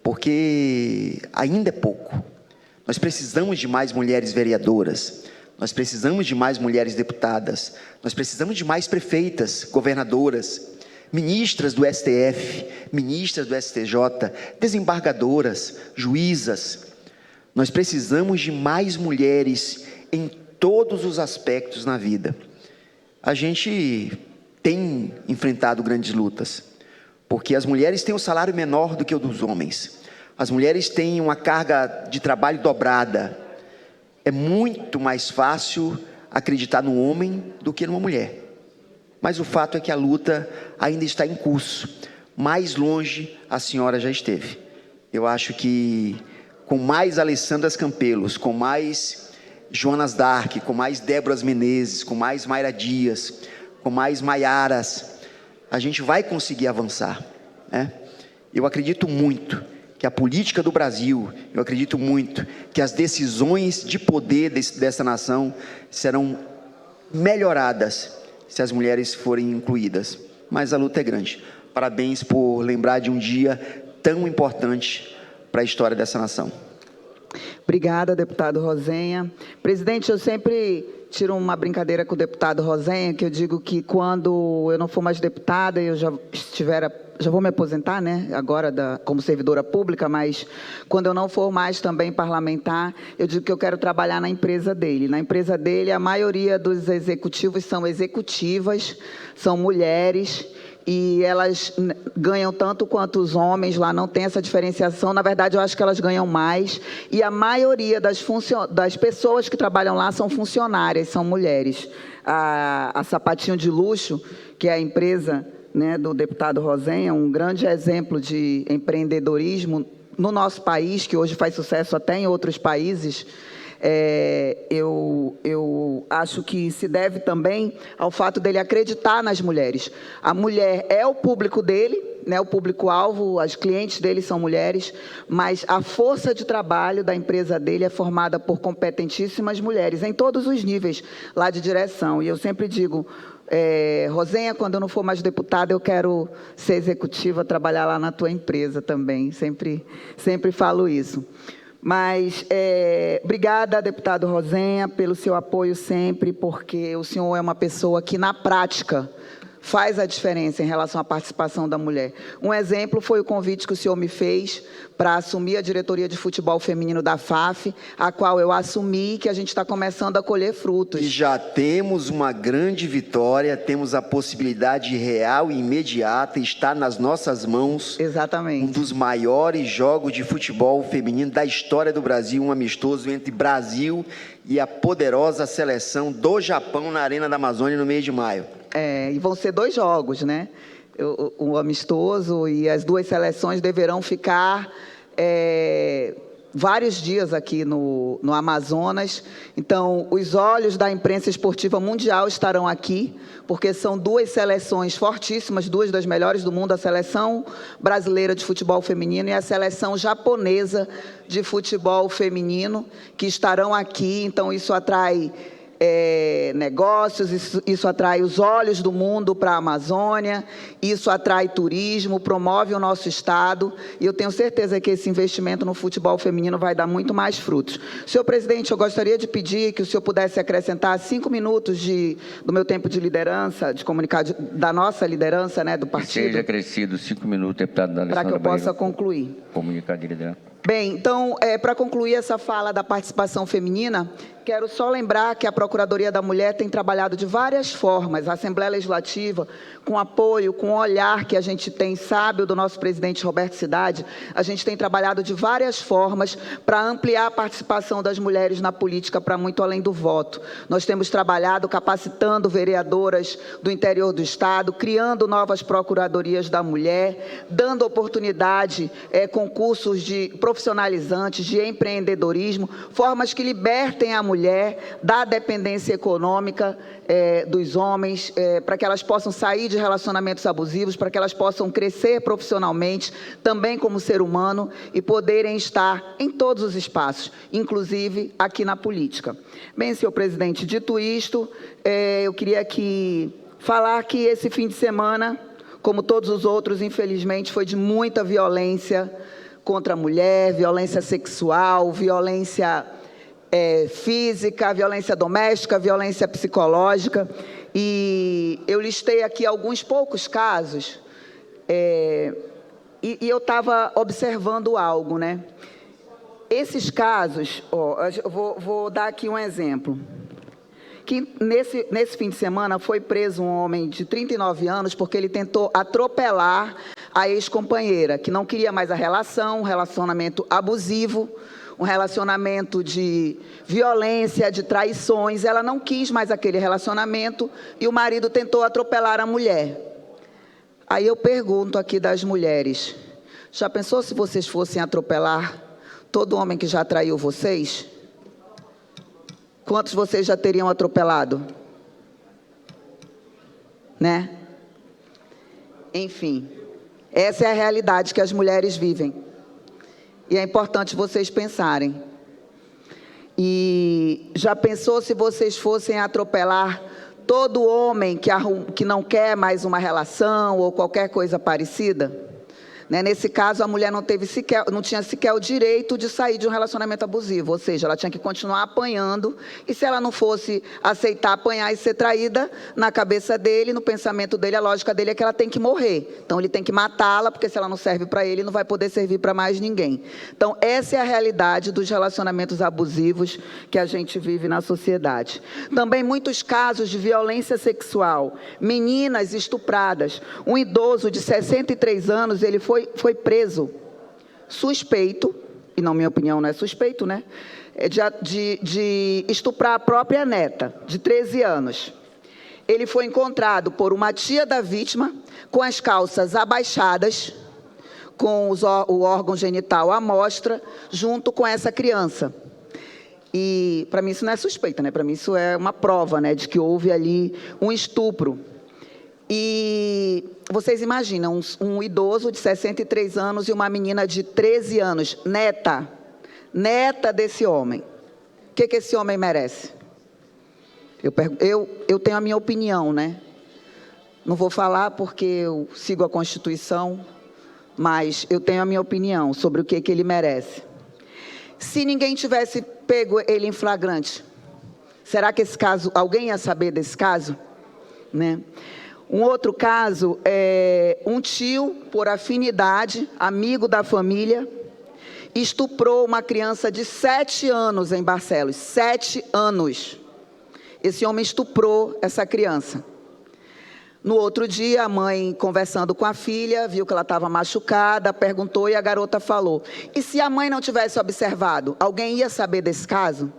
Porque ainda é pouco. Nós precisamos de mais mulheres vereadoras, nós precisamos de mais mulheres deputadas, nós precisamos de mais prefeitas, governadoras, ministras do STF, ministras do STJ, desembargadoras, juízas. Nós precisamos de mais mulheres em todos os aspectos na vida. A gente tem enfrentado grandes lutas, porque as mulheres têm um salário menor do que o dos homens. As mulheres têm uma carga de trabalho dobrada. É muito mais fácil acreditar no homem do que numa mulher. Mas o fato é que a luta ainda está em curso. Mais longe a senhora já esteve. Eu acho que com mais Alessandras Campelos, com mais Joanas Dark, com mais Déboras Menezes, com mais Mayra Dias, com mais Maiaras, a gente vai conseguir avançar, né? Eu acredito muito que a política do Brasil, eu acredito muito que as decisões de poder dessa nação serão melhoradas se as mulheres forem incluídas. Mas a luta é grande. Parabéns por lembrar de um dia tão importante para a história dessa nação. Obrigada, deputado Rosenha. Presidente, eu sempre tiro uma brincadeira com o deputado Rosenha, que eu digo que quando eu não for mais deputada, eu já vou me aposentar, né, agora como servidora pública, mas quando eu não for mais também parlamentar, eu digo que eu quero trabalhar na empresa dele. Na empresa dele, a maioria dos executivos são executivas, são mulheres, e elas ganham tanto quanto os homens, lá não tem essa diferenciação. Na verdade, eu acho que elas ganham mais, e a maioria das pessoas que trabalham lá são funcionárias, são mulheres. A Sapatinho de Luxo, que é a empresa, né, do deputado Rosenha, um grande exemplo de empreendedorismo no nosso país, que hoje faz sucesso até em outros países. Eu acho que se deve também ao fato dele acreditar nas mulheres. A mulher é o público dele, né, o público-alvo, as clientes dele são mulheres, mas a força de trabalho da empresa dele é formada por competentíssimas mulheres, em todos os níveis lá de direção. E eu sempre digo, Rosenha, quando eu não for mais deputada, eu quero ser executiva, trabalhar lá na tua empresa também, sempre falo isso. Mas, obrigada, deputado Rosenha, pelo seu apoio sempre, porque o senhor é uma pessoa que, na prática, faz a diferença em relação à participação da mulher. Um exemplo foi o convite que o senhor me fez para assumir a diretoria de futebol feminino da FAF, a qual eu assumi, que a gente está começando a colher frutos. E já temos uma grande vitória, temos a possibilidade real e imediata, está nas nossas mãos. Exatamente. Um dos maiores jogos de futebol feminino da história do Brasil, um amistoso entre Brasil e a poderosa seleção do Japão na Arena da Amazônia no mês de maio. E vão ser 2 jogos, né? O amistoso, e as 2 seleções deverão ficar vários dias aqui no Amazonas. Então, os olhos da imprensa esportiva mundial estarão aqui, porque são 2 seleções fortíssimas, 2 das melhores do mundo, a seleção brasileira de futebol feminino e a seleção japonesa de futebol feminino, que estarão aqui. Então, isso atrai negócios, isso atrai os olhos do mundo para a Amazônia, isso atrai turismo, promove o nosso estado, e eu tenho certeza que esse investimento no futebol feminino vai dar muito mais frutos. Senhor presidente, eu gostaria de pedir que o senhor pudesse acrescentar 5 minutos do meu tempo de liderança, de comunicar, da nossa liderança, né, do partido. Seja acrescido 5 minutos, deputado da para que eu possa concluir. Comunicar de liderança. Bem, então, para concluir essa fala da participação feminina, quero só lembrar que a Procuradoria da Mulher tem trabalhado de várias formas, a Assembleia Legislativa, com apoio, com o olhar que a gente tem sábio do nosso presidente Roberto Cidade, a gente tem trabalhado de várias formas para ampliar a participação das mulheres na política para muito além do voto. Nós temos trabalhado capacitando vereadoras do interior do Estado, criando novas procuradorias da mulher, dando oportunidade, concursos profissionalizantes, de empreendedorismo, formas que libertem a mulher da dependência econômica dos homens, para que elas possam sair de relacionamentos abusivos, para que elas possam crescer profissionalmente, também como ser humano, e poderem estar em todos os espaços, inclusive aqui na política. Bem, senhor presidente, dito isto, eu queria falar que esse fim de semana, como todos os outros, infelizmente, foi de muita violência contra a mulher, violência sexual, violência física, violência doméstica, violência psicológica. E eu listei aqui alguns poucos casos, e eu estava observando algo, né? Esses casos, eu vou dar aqui um exemplo. Que nesse fim de semana foi preso um homem de 39 anos porque ele tentou atropelar a ex-companheira, que não queria mais a relação, um relacionamento abusivo, um relacionamento de violência, de traições. Ela não quis mais aquele relacionamento e o marido tentou atropelar a mulher. Aí eu pergunto aqui das mulheres, já pensou se vocês fossem atropelar todo homem que já traiu vocês? Quantos vocês já teriam atropelado? Né? Enfim, essa é a realidade que as mulheres vivem. E é importante vocês pensarem. E já pensou se vocês fossem atropelar todo homem que não quer mais uma relação ou qualquer coisa parecida? Né? Nesse caso, a mulher não tinha sequer o direito de sair de um relacionamento abusivo, ou seja, ela tinha que continuar apanhando, e se ela não fosse aceitar apanhar e ser traída, na cabeça dele, no pensamento dele, a lógica dele é que ela tem que morrer. Então, ele tem que matá-la, porque se ela não serve para ele, não vai poder servir para mais ninguém. Então, essa é a realidade dos relacionamentos abusivos que a gente vive na sociedade. Também muitos casos de violência sexual, meninas estupradas. Um idoso de 63 anos, ele foi preso, suspeito, e na minha opinião não é suspeito, né? De estuprar a própria neta, de 13 anos. Ele foi encontrado por uma tia da vítima, com as calças abaixadas, com o órgão genital à mostra, junto com essa criança. E, para mim, isso não é suspeita, né? Para mim, isso é uma prova, né, de que houve ali um estupro. E vocês imaginam, um idoso de 63 anos e uma menina de 13 anos, neta desse homem. O que esse homem merece? Eu tenho a minha opinião, né? Não vou falar porque eu sigo a Constituição, mas eu tenho a minha opinião sobre o que ele merece. Se ninguém tivesse pego ele em flagrante, será que esse caso, alguém ia saber desse caso? Né? Um outro caso é um tio, por afinidade, amigo da família, estuprou uma criança de 7 anos em Barcelos. 7 anos. Esse homem estuprou essa criança. No outro dia, a mãe, conversando com a filha, viu que ela estava machucada, perguntou e a garota falou. E se a mãe não tivesse observado, alguém ia saber desse caso?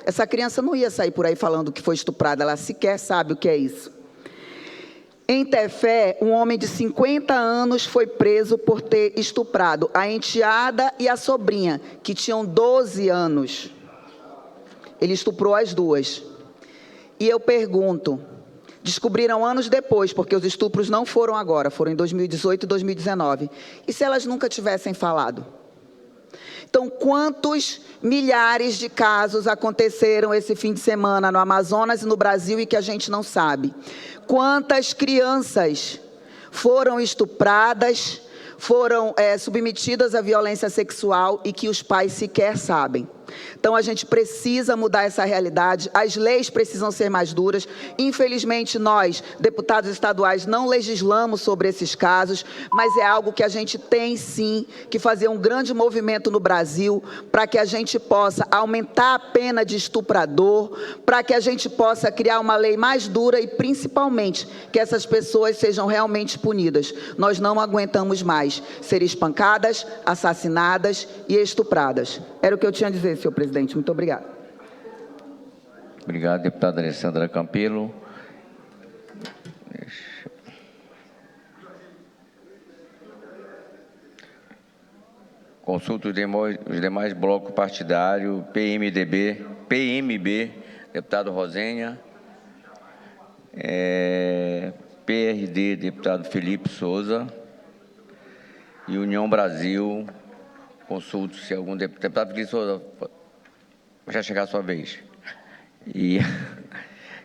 Essa criança não ia sair por aí falando que foi estuprada, ela sequer sabe o que é isso. Em Tefé, um homem de 50 anos foi preso por ter estuprado a enteada e a sobrinha, que tinham 12 anos. Ele estuprou as duas. E eu pergunto, descobriram anos depois, porque os estupros não foram agora, foram em 2018 e 2019. E se elas nunca tivessem falado? Então, quantos milhares de casos aconteceram esse fim de semana no Amazonas e no Brasil e que a gente não sabe? Quantas crianças foram estupradas, foram submetidas à violência sexual e que os pais sequer sabem? Então, a gente precisa mudar essa realidade, as leis precisam ser mais duras. Infelizmente, nós, deputados estaduais, não legislamos sobre esses casos, mas é algo que a gente tem, sim, que fazer um grande movimento no Brasil para que a gente possa aumentar a pena de estuprador, para que a gente possa criar uma lei mais dura e, principalmente, que essas pessoas sejam realmente punidas. Nós não aguentamos mais ser espancadas, assassinadas e estupradas. Era o que eu tinha a dizer, senhor presidente. Muito obrigado. Obrigado, deputada Alessandra Campelo. Consulto os demais blocos partidários, PMB, deputado Rosenha, PRD, deputado Felipe Souza, e União Brasil. Consulto se algum deputado Felipe Souza, já chegar a sua vez.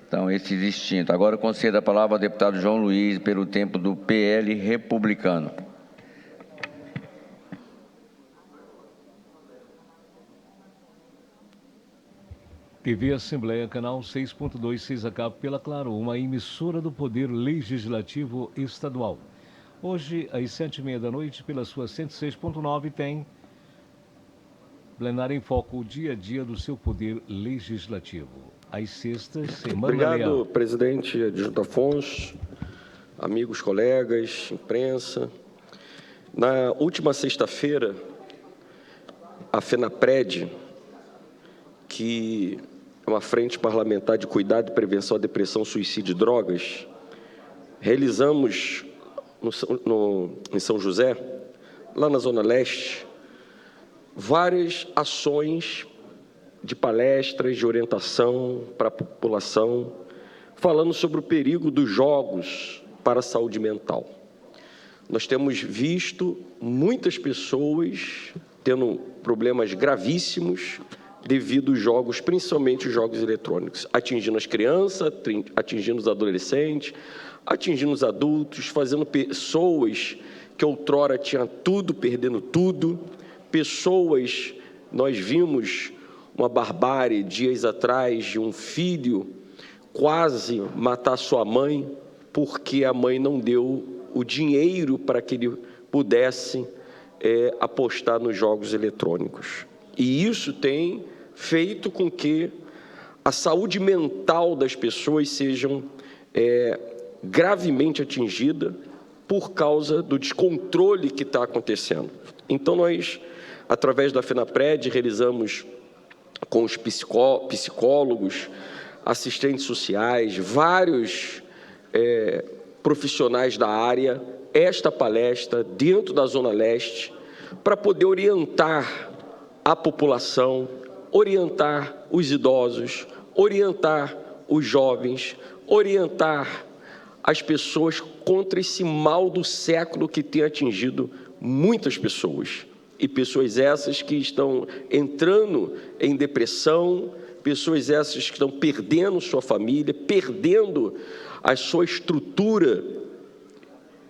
Então, esses extintos. Agora, eu concedo a palavra ao deputado João Luiz, pelo tempo do PL Republicano. TV Assembleia, canal 6.26 a cabo pela Claro, uma emissora do Poder Legislativo Estadual. Hoje, às 7h30 da noite, pela sua 106.9, tem Plenário em Foco, o dia a dia do seu Poder Legislativo. Às sextas, Semana Leal. Obrigado, presidente Adjunto Afonso, amigos, colegas, imprensa. Na última sexta-feira, a FENAPRED, que é uma frente parlamentar de cuidado e prevenção à depressão, suicídio e drogas, realizamos em São José, lá na Zona Leste, várias ações de palestras, de orientação para a população, falando sobre o perigo dos jogos para a saúde mental. Nós temos visto muitas pessoas tendo problemas gravíssimos devido aos jogos, principalmente os jogos eletrônicos, atingindo as crianças, atingindo os adolescentes, atingindo os adultos, fazendo pessoas que outrora tinham tudo, perdendo tudo. Pessoas, nós vimos uma barbárie dias atrás de um filho quase matar sua mãe porque a mãe não deu o dinheiro para que ele pudesse apostar nos jogos eletrônicos. E isso tem feito com que a saúde mental das pessoas sejam gravemente atingida por causa do descontrole que está acontecendo. Então, nós, através da FENAPRED, realizamos com os psicólogos, assistentes sociais, vários profissionais da área, esta palestra dentro da Zona Leste, para poder orientar a população, orientar os idosos, orientar os jovens, orientar as pessoas contra esse mal do século que tem atingido muitas pessoas. E pessoas essas que estão entrando em depressão, pessoas essas que estão perdendo sua família, perdendo a sua estrutura,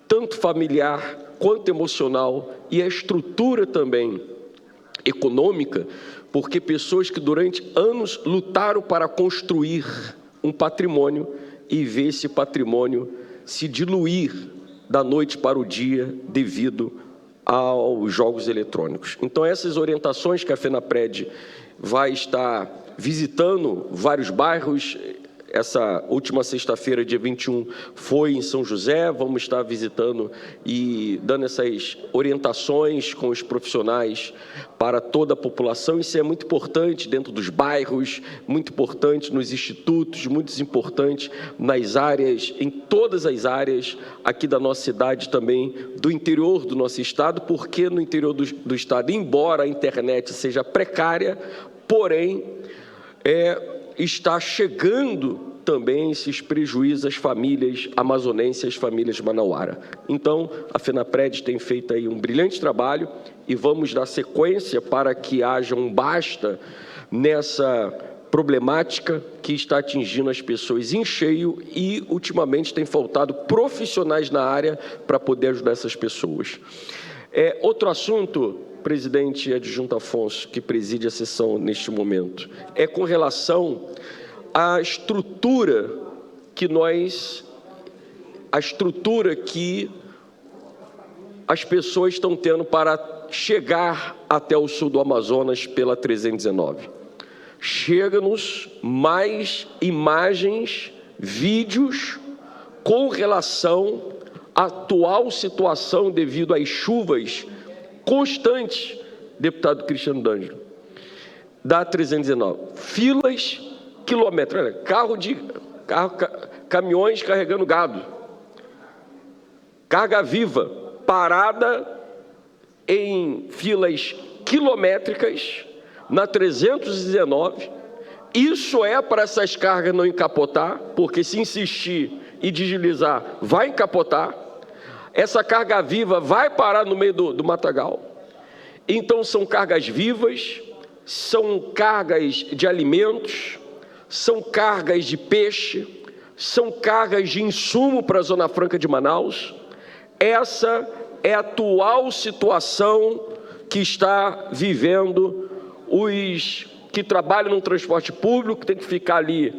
tanto familiar quanto emocional, e a estrutura também econômica, porque pessoas que durante anos lutaram para construir um patrimônio e ver esse patrimônio se diluir da noite para o dia devido aos jogos eletrônicos. Então, essas orientações que a FENAPRED vai estar visitando vários bairros. Essa última sexta-feira, dia 21, foi em São José. Vamos estar visitando e dando essas orientações com os profissionais para toda a população. Isso é muito importante dentro dos bairros, muito importante nos institutos, muito importante nas áreas, em todas as áreas aqui da nossa cidade, também do interior do nosso estado, porque no interior do estado, embora a internet seja precária, porém, está chegando também esses prejuízos às famílias amazonenses, às famílias manauara. Então, a FENAPRED tem feito aí um brilhante trabalho e vamos dar sequência para que haja um basta nessa problemática que está atingindo as pessoas em cheio e, ultimamente, tem faltado profissionais na área para poder ajudar essas pessoas. Outro assunto, presidente adjunto Afonso, que preside a sessão neste momento, é com relação à estrutura que as pessoas estão tendo para chegar até o sul do Amazonas pela 319. Chega-nos mais imagens, vídeos com relação à atual situação devido às chuvas constantes, deputado Cristiano D'Angelo, da 319. Filas quilométricas, caminhões carregando gado, carga viva, parada em filas quilométricas na 319. Isso é para essas cargas não encapotar, porque se insistir e deslizar, vai encapotar. Essa carga viva vai parar no meio do matagal. Então, são cargas vivas, são cargas de alimentos, são cargas de peixe, são cargas de insumo para a Zona Franca de Manaus. Essa é a atual situação que está vivendo os que trabalham no transporte público, tem que ficar ali,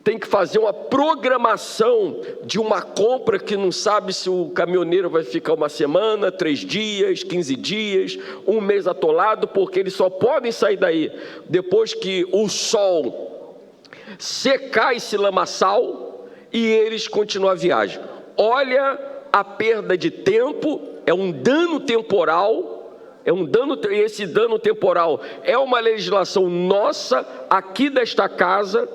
tem que fazer uma programação de uma compra que não sabe se o caminhoneiro vai ficar uma semana, 3 dias, 15 dias, um mês atolado, porque eles só podem sair daí depois que o sol secar esse lamaçal e eles continuam a viagem. Olha a perda de tempo, é um dano temporal. Esse dano temporal é uma legislação nossa, aqui desta casa,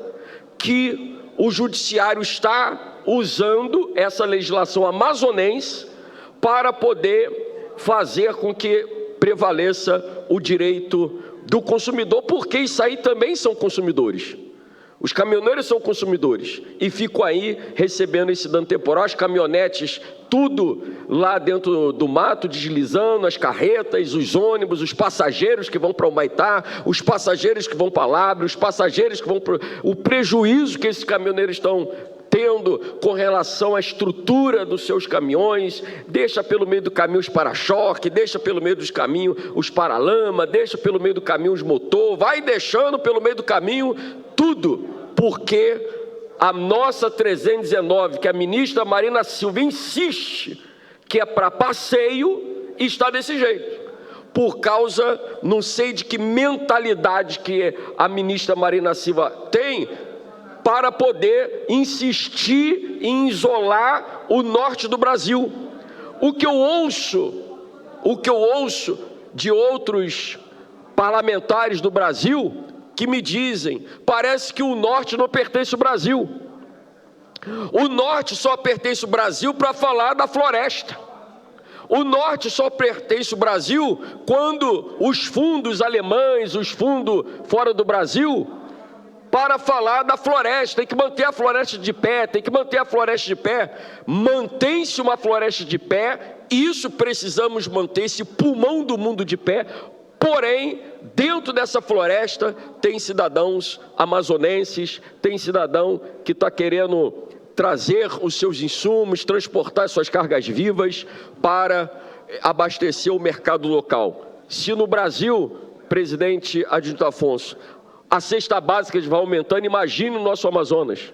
que o judiciário está usando essa legislação amazonense para poder fazer com que prevaleça o direito do consumidor, porque isso aí também são consumidores. Os caminhoneiros são consumidores e ficam aí recebendo esse dano temporal, as caminhonetes, tudo lá dentro do mato, deslizando, as carretas, os ônibus, os passageiros que vão para Humaitá, os passageiros que vão para Lábrea, os passageiros que vão para... O prejuízo que esses caminhoneiros estão tendo com relação à estrutura dos seus caminhões, deixa pelo meio do caminho os para-choque, deixa pelo meio dos caminhos os para-lama, deixa pelo meio do caminho os motor, vai deixando pelo meio do caminho tudo, porque a nossa 319, que a ministra Marina Silva insiste que é para passeio, está desse jeito. Por causa, não sei de que mentalidade que a ministra Marina Silva tem, para poder insistir em isolar o norte do Brasil. O que eu ouço de outros parlamentares do Brasil que me dizem, parece que o norte não pertence ao Brasil. O norte só pertence ao Brasil para falar da floresta. O norte só pertence ao Brasil quando os fundos alemães, os fundos fora do Brasil, para falar da floresta, tem que manter a floresta de pé, tem que manter a floresta de pé. Mantém-se uma floresta de pé, isso precisamos manter, esse pulmão do mundo de pé, porém, dentro dessa floresta tem cidadãos amazonenses, tem cidadão que está querendo trazer os seus insumos, transportar suas cargas vivas para abastecer o mercado local. Se no Brasil, presidente adjunto Afonso, a cesta básica vai aumentando, imagine o nosso Amazonas.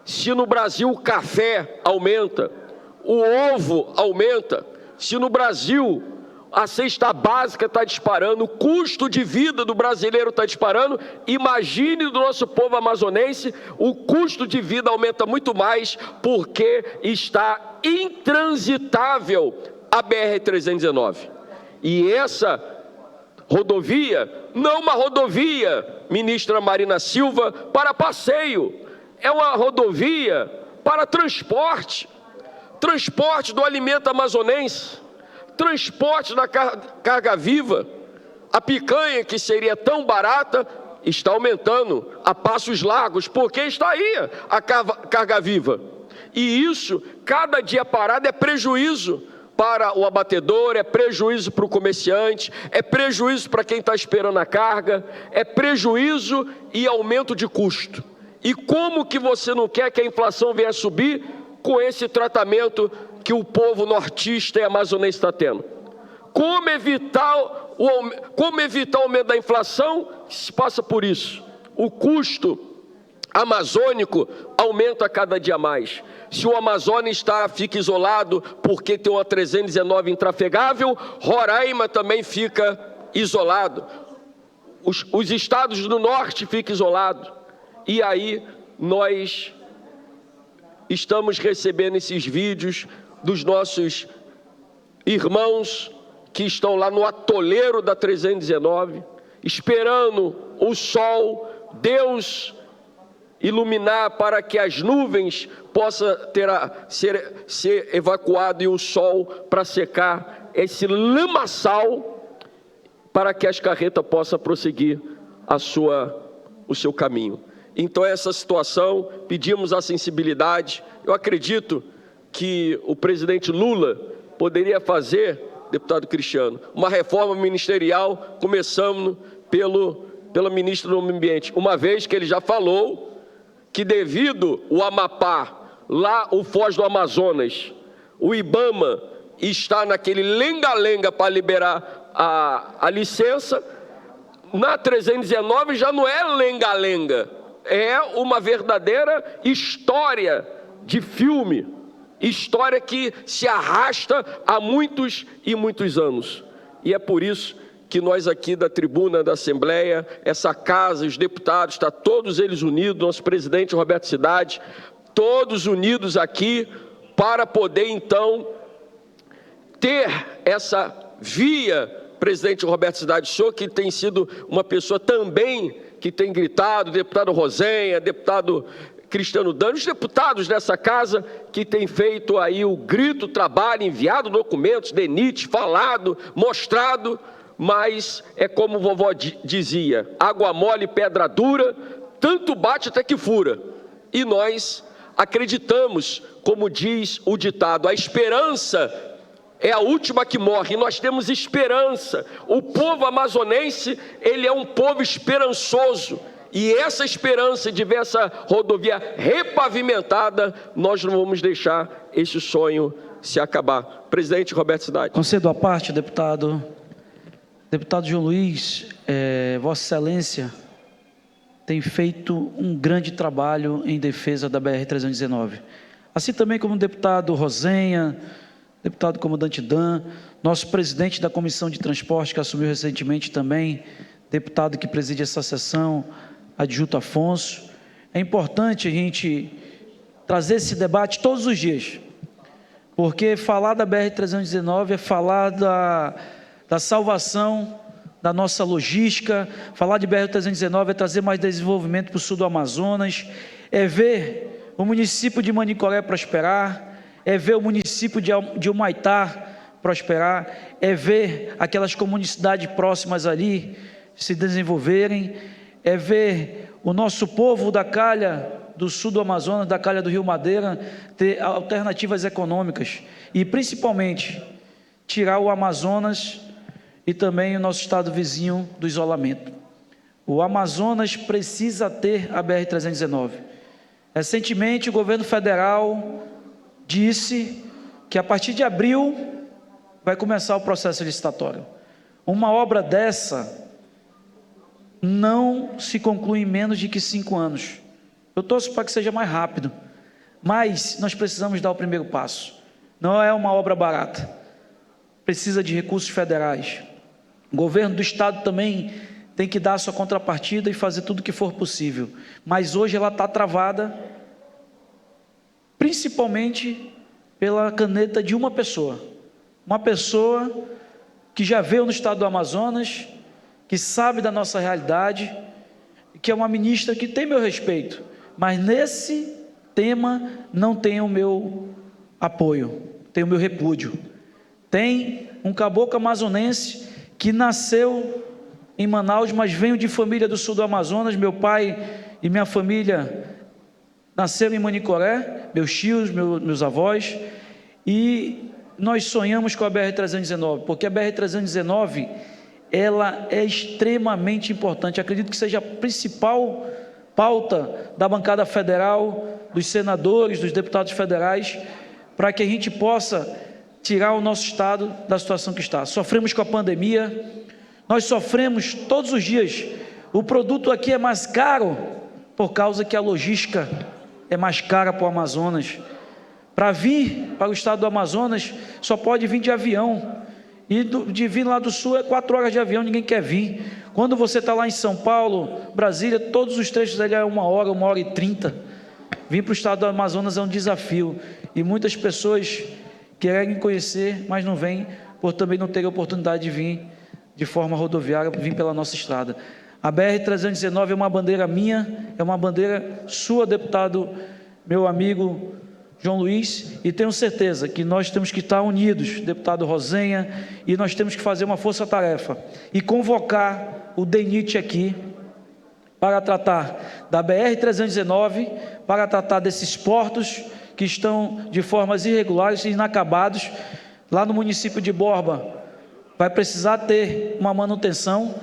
Se no Brasil o café aumenta, o ovo aumenta, se no Brasil a cesta básica está disparando, o custo de vida do brasileiro está disparando, imagine do nosso povo amazonense, o custo de vida aumenta muito mais, porque está intransitável a BR-319. E essa rodovia, não uma rodovia, ministra Marina Silva, para passeio, é uma rodovia para transporte do alimento amazonense, transporte da carga viva. A picanha, que seria tão barata, está aumentando a passos largos, porque está aí a carga viva. E isso, cada dia parado, é prejuízo para o abatedor, é prejuízo para o comerciante, é prejuízo para quem está esperando a carga, é prejuízo e aumento de custo. E como que você não quer que a inflação venha subir com esse tratamento que o povo nortista e amazonense está tendo? Como evitar o aumento da inflação? Se passa por isso. O custo amazônico aumenta a cada dia mais. Se o Amazonas fica isolado porque tem uma 319 intrafegável, Roraima também fica isolado. Os estados do norte ficam isolados. E aí nós estamos recebendo esses vídeos dos nossos irmãos que estão lá no atoleiro da 319, esperando o sol, Deus iluminar para que as nuvens possam ser evacuado e o sol para secar esse lamaçal para que as carretas possam prosseguir o seu caminho. Então, essa situação, pedimos a sensibilidade. Eu acredito que o presidente Lula poderia fazer, deputado Cristiano, uma reforma ministerial, começando pelo ministro do Meio Ambiente, uma vez que ele já falou que devido o Amapá, lá o Foz do Amazonas, o IBAMA está naquele lenga-lenga para liberar a licença, na 319 já não é lenga-lenga, é uma verdadeira história de filme, história que se arrasta há muitos e muitos anos. E é por isso que nós aqui da tribuna da Assembleia, essa casa, os deputados, está todos eles unidos, nosso presidente Roberto Cidade, todos unidos aqui para poder então ter essa via, presidente Roberto Cidade, o senhor que tem sido uma pessoa também que tem gritado, deputado Rosenha, deputado Cristiano Dano, os deputados dessa casa que têm feito aí o grito, trabalho, enviado documentos, DENIT, falado, mostrado, mas é como vovó dizia, água mole, pedra dura, tanto bate até que fura. E nós acreditamos, como diz o ditado, a esperança é a última que morre, e nós temos esperança. O povo amazonense, ele é um povo esperançoso, e essa esperança de ver essa rodovia repavimentada, nós não vamos deixar esse sonho se acabar. Presidente Roberto Cidade. Concedo a parte, deputado. Deputado João Luiz, Vossa Excelência tem feito um grande trabalho em defesa da BR-319. Assim também como o deputado Rosenha, deputado comandante Dan, nosso presidente da Comissão de Transporte, que assumiu recentemente também, deputado que preside essa sessão, Adjunto Afonso. É importante a gente trazer esse debate todos os dias, porque falar da BR-319 é falar da salvação da nossa logística, falar de BR-319 é trazer mais desenvolvimento para o sul do Amazonas, é ver o município de Manicoré prosperar, é ver o município de Humaitá prosperar, é ver aquelas comunidades próximas ali se desenvolverem, é ver o nosso povo da calha do sul do Amazonas, da calha do Rio Madeira, ter alternativas econômicas e, principalmente, tirar o Amazonas e também o nosso estado vizinho do isolamento. O Amazonas precisa ter a BR-319. Recentemente, o governo federal disse que a partir de abril vai começar o processo licitatório. Uma obra dessa não se conclui em menos de 5 anos. Eu torço para que seja mais rápido, mas nós precisamos dar o primeiro passo. Não é uma obra barata, precisa de recursos federais. O governo do estado também tem que dar a sua contrapartida e fazer tudo o que for possível, mas hoje ela está travada, principalmente pela caneta de uma pessoa que já veio no estado do Amazonas, que sabe da nossa realidade, que é uma ministra que tem meu respeito, mas nesse tema não tem o meu apoio, tem o meu repúdio. Tem um caboclo amazonense que nasceu em Manaus, mas venho de família do sul do Amazonas. Meu pai e minha família nasceram em Manicoré, meus tios, meus avós, e nós sonhamos com a BR-319? Porque a BR-319, ela é extremamente importante. Acredito que seja a principal pauta da bancada federal, dos senadores, dos deputados federais, para que a gente possa tirar o nosso estado da situação que está. Sofremos com a pandemia, nós sofremos todos os dias. O produto aqui é mais caro por causa que a logística é mais cara para o Amazonas. Para vir para o estado do Amazonas, só pode vir de avião. E de vir lá do sul é 4 horas de avião, ninguém quer vir. Quando você está lá em São Paulo, Brasília, todos os trechos ali é 1 hora, 1h30. Vir para o estado do Amazonas é um desafio. E muitas pessoas querem conhecer, mas não vêm, por também não terem oportunidade de vir de forma rodoviária, vir pela nossa estrada. A BR-319 é uma bandeira minha, é uma bandeira sua, deputado, meu amigo João Luiz, e tenho certeza que nós temos que estar unidos, deputado Rosenha, e nós temos que fazer uma força-tarefa e convocar o DENIT aqui para tratar da BR-319, para tratar desses portos que estão de formas irregulares e inacabados. Lá no município de Borba, vai precisar ter uma manutenção,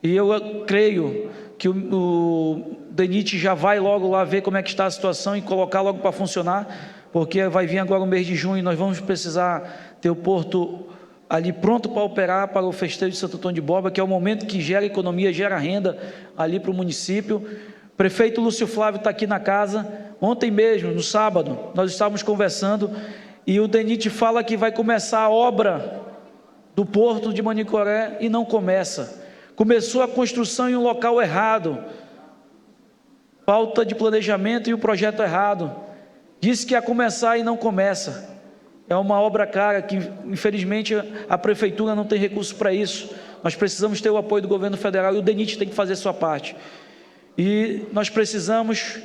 e eu creio que o DENIT já vai logo lá ver como é que está a situação e colocar logo para funcionar, porque vai vir agora o mês de junho e nós vamos precisar ter o porto ali pronto para operar para o festejo de Santo Antônio de Borba, que é o momento que gera economia, gera renda ali para o município. O prefeito Lúcio Flávio está aqui na casa. Ontem mesmo, no sábado, nós estávamos conversando e o DENIT fala que vai começar a obra do porto de Manicoré e não começa. Começou a construção em um local errado, falta de planejamento e o projeto errado. Disse que ia começar e não começa. É uma obra cara que, infelizmente, a prefeitura não tem recurso para isso. Nós precisamos ter o apoio do governo federal e o DENIT tem que fazer sua parte. E nós precisamos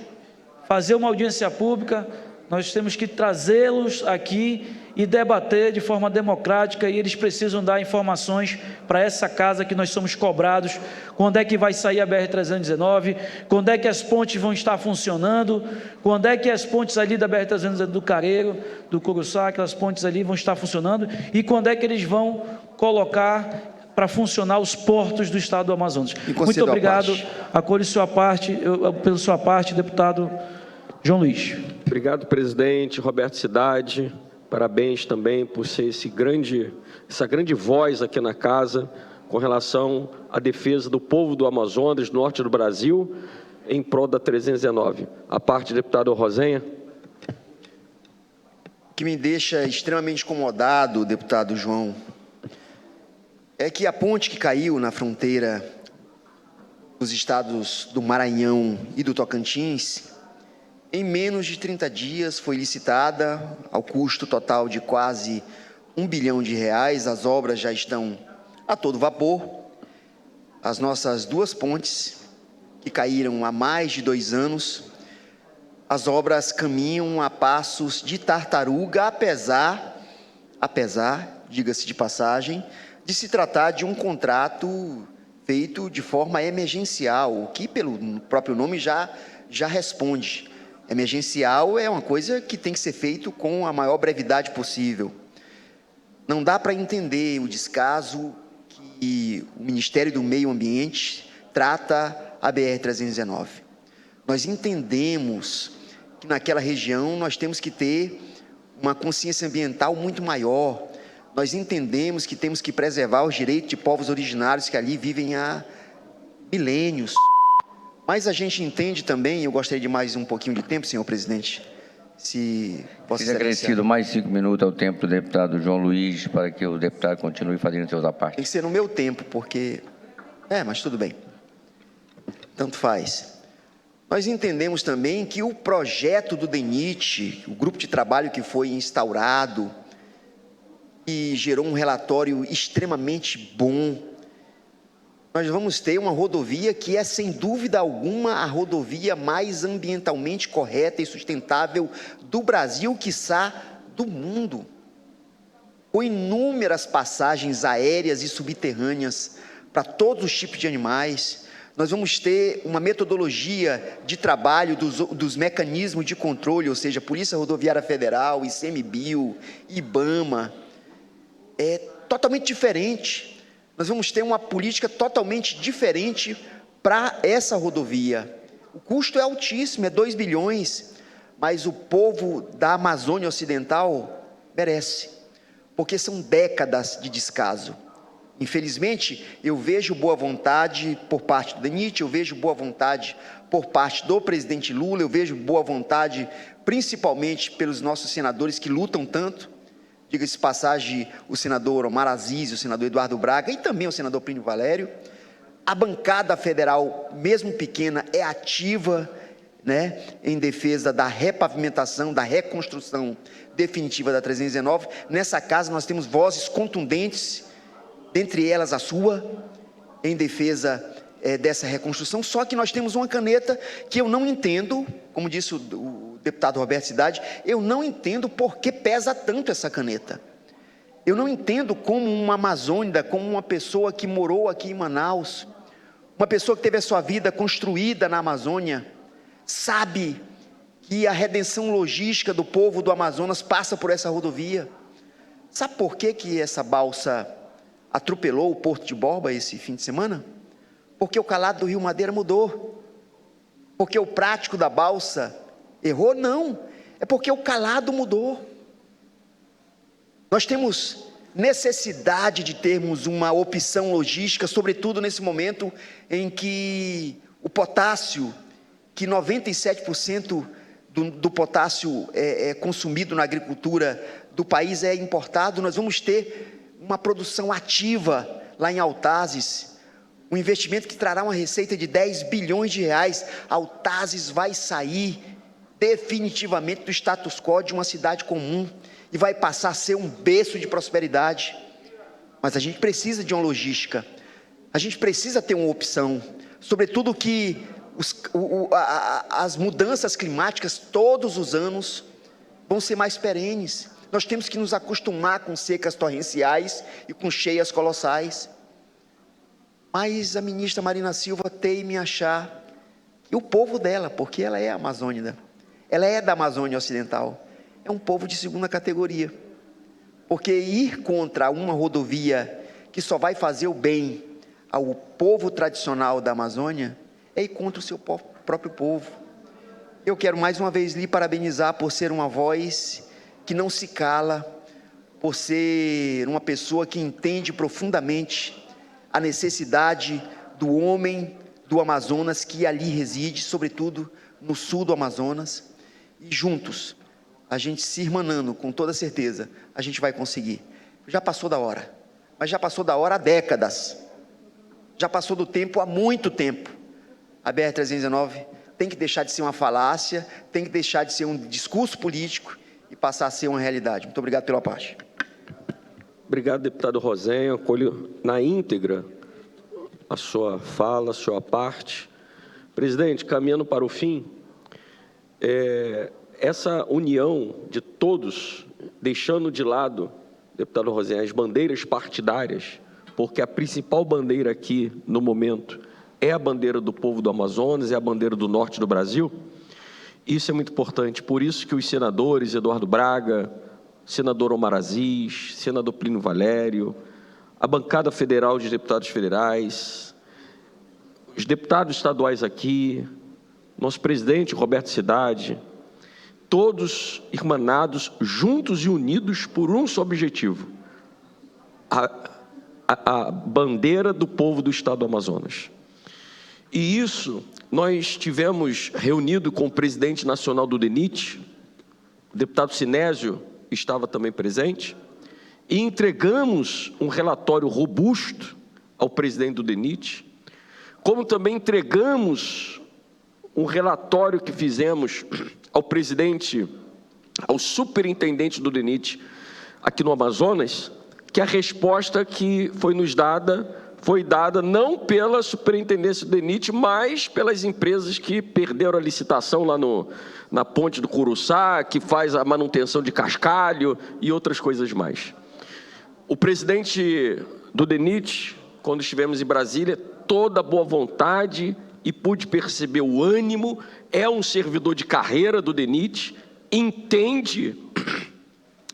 fazer uma audiência pública, nós temos que trazê-los aqui e debater de forma democrática, e eles precisam dar informações para essa casa que nós somos cobrados, quando é que vai sair a BR-319, quando é que as pontes vão estar funcionando, quando é que as pontes ali da BR-319 do Careiro, do Curuçá, aquelas pontes ali vão estar funcionando, e quando é que eles vão colocar para funcionar os portos do estado do Amazonas. Muito obrigado, acolho pela sua parte, deputado João Luiz. Obrigado, presidente Roberto Cidade. Parabéns também por ser essa grande voz aqui na casa com relação à defesa do povo do Amazonas, do norte do Brasil, em prol da 319. A parte, deputado Rosenha. O que me deixa extremamente incomodado, deputado João, é que a ponte que caiu na fronteira dos estados do Maranhão e do Tocantins, em menos de 30 dias foi licitada ao custo total de quase R$1 bilhão. As obras já estão a todo vapor. As nossas 2 pontes, que caíram há mais de 2 anos, as obras caminham a passos de tartaruga, apesar, diga-se de passagem, de se tratar de um contrato feito de forma emergencial, o que pelo próprio nome já responde. Emergencial é uma coisa que tem que ser feito com a maior brevidade possível. Não dá para entender o descaso que o Ministério do Meio Ambiente trata a BR-319. Nós entendemos que naquela região nós temos que ter uma consciência ambiental muito maior. Nós entendemos que temos que preservar os direitos de povos originários que ali vivem há milênios. Mas a gente entende também, eu gostaria de mais um pouquinho de tempo, senhor presidente, se posso ser acrescido mais 5 minutos ao tempo do deputado João Luiz, para que o deputado continue fazendo seus apartes. Tem que ser no meu tempo, porque... mas tudo bem. Tanto faz. Nós entendemos também que o projeto do DENIT, o grupo de trabalho que foi instaurado, e gerou um relatório extremamente bom, nós vamos ter uma rodovia que é, sem dúvida alguma, a rodovia mais ambientalmente correta e sustentável do Brasil, quiçá do mundo, com inúmeras passagens aéreas e subterrâneas para todos os tipos de animais. Nós vamos ter uma metodologia de trabalho dos mecanismos de controle, ou seja, Polícia Rodoviária Federal, ICMBio, IBAMA, totalmente diferente. Nós vamos ter uma política totalmente diferente para essa rodovia. O custo é altíssimo, é 2 bilhões, mas o povo da Amazônia Ocidental merece, porque são décadas de descaso. Infelizmente, eu vejo boa vontade por parte do DENIT, eu vejo boa vontade por parte do presidente Lula, eu vejo boa vontade principalmente pelos nossos senadores que lutam tanto, diga-se de passagem, o senador Omar Aziz, o senador Eduardo Braga e também o senador Plínio Valério. A bancada federal, mesmo pequena, é ativa, né, em defesa da repavimentação, da reconstrução definitiva da 319. Nessa casa nós temos vozes contundentes, dentre elas a sua, em defesa dessa reconstrução, só que nós temos uma caneta que eu não entendo, como disse o deputado Roberto Cidade, eu não entendo por que pesa tanto essa caneta. Eu não entendo como uma amazônida, como uma pessoa que morou aqui em Manaus, uma pessoa que teve a sua vida construída na Amazônia, sabe que a redenção logística do povo do Amazonas passa por essa rodovia. Sabe por que essa balsa atropelou o Porto de Borba esse fim de semana? Porque o calado do Rio Madeira mudou. Porque o prático da balsa errou? Não. É porque o calado mudou. Nós temos necessidade de termos uma opção logística, sobretudo nesse momento em que o potássio, que 97% do potássio consumido na agricultura do país é importado, nós vamos ter uma produção ativa lá em Altazes, um investimento que trará uma receita de 10 bilhões de reais. Altazes vai sair definitivamente do status quo de uma cidade comum e vai passar a ser um berço de prosperidade. Mas a gente precisa de uma logística, a gente precisa ter uma opção, sobretudo que as mudanças climáticas todos os anos vão ser mais perenes. Nós temos que nos acostumar com secas torrenciais e com cheias colossais. Mas a ministra Marina Silva teima em achar que o povo dela, porque ela é amazônida, ela é da Amazônia Ocidental, é um povo de segunda categoria, porque ir contra uma rodovia que só vai fazer o bem ao povo tradicional da Amazônia é ir contra o seu próprio povo. Eu quero mais uma vez lhe parabenizar por ser uma voz que não se cala, por ser uma pessoa que entende profundamente a necessidade do homem do Amazonas que ali reside, sobretudo no sul do Amazonas, e juntos, a gente se irmanando, com toda certeza, a gente vai conseguir. Já passou da hora, mas já passou da hora há décadas, já passou do tempo há muito tempo. A BR-319 tem que deixar de ser uma falácia, tem que deixar de ser um discurso político e passar a ser uma realidade. Muito obrigado pela parte. Obrigado, deputado Rosenha. Acolho na íntegra a sua fala, a sua parte. Presidente, caminhando para o fim, essa união de todos, deixando de lado, deputado Rosenha, as bandeiras partidárias, porque a principal bandeira aqui, no momento, é a bandeira do povo do Amazonas, é a bandeira do norte do Brasil. Isso é muito importante, por isso que os senadores Eduardo Braga, senador Omar Aziz, senador Plínio Valério, a bancada federal de deputados federais, os deputados estaduais aqui, nosso presidente Roberto Cidade, todos irmanados, juntos e unidos por um só objetivo, a bandeira do povo do estado do Amazonas. E isso nós tivemos reunido com o presidente nacional do DENIT, o deputado Sinésio estava também presente, e entregamos um relatório robusto ao presidente do DENIT, como também entregamos um relatório que fizemos ao presidente, ao superintendente do DENIT aqui no Amazonas, que a resposta que foi nos dada, foi dada não pela superintendência do DENIT, mas pelas empresas que perderam a licitação lá na ponte do Curuçá, que faz a manutenção de cascalho e outras coisas mais. O presidente do DENIT, quando estivemos em Brasília, toda boa vontade e pude perceber o ânimo, é um servidor de carreira do DENIT, entende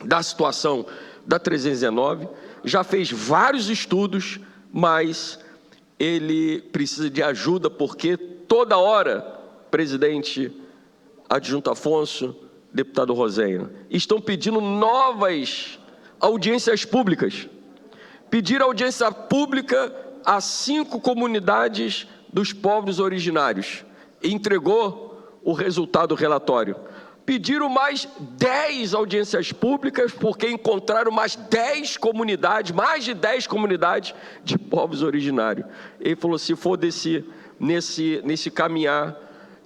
da situação da 319, já fez vários estudos, mas ele precisa de ajuda, porque toda hora, presidente adjunto Afonso, deputado Rosenha, estão pedindo novas audiências públicas. Pedir audiência pública a 5 comunidades dos povos originários. E entregou o resultado do relatório. Pediram mais 10 audiências públicas, porque encontraram mais de 10 comunidades de povos originários. Ele falou, se for nesse caminhar,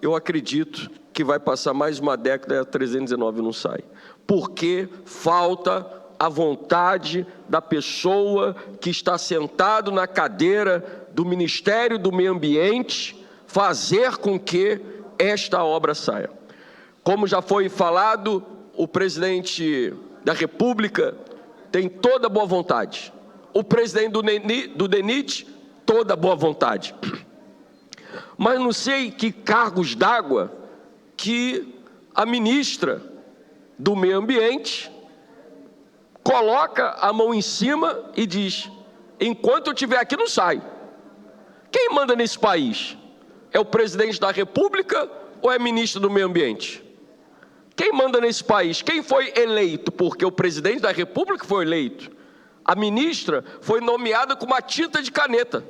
eu acredito que vai passar mais uma década e a 319 não sai. Porque falta a vontade da pessoa que está sentado na cadeira do Ministério do Meio Ambiente fazer com que esta obra saia. Como já foi falado, o presidente da República tem toda a boa vontade. O presidente do DENIT, toda a boa vontade. Mas não sei que cargos d'água que a ministra do Meio Ambiente coloca a mão em cima e diz, enquanto eu estiver aqui não sai. Quem manda nesse país? É o presidente da República ou é ministro do Meio Ambiente? Quem manda nesse país? Quem foi eleito? Porque o presidente da República foi eleito. A ministra foi nomeada com uma tinta de caneta.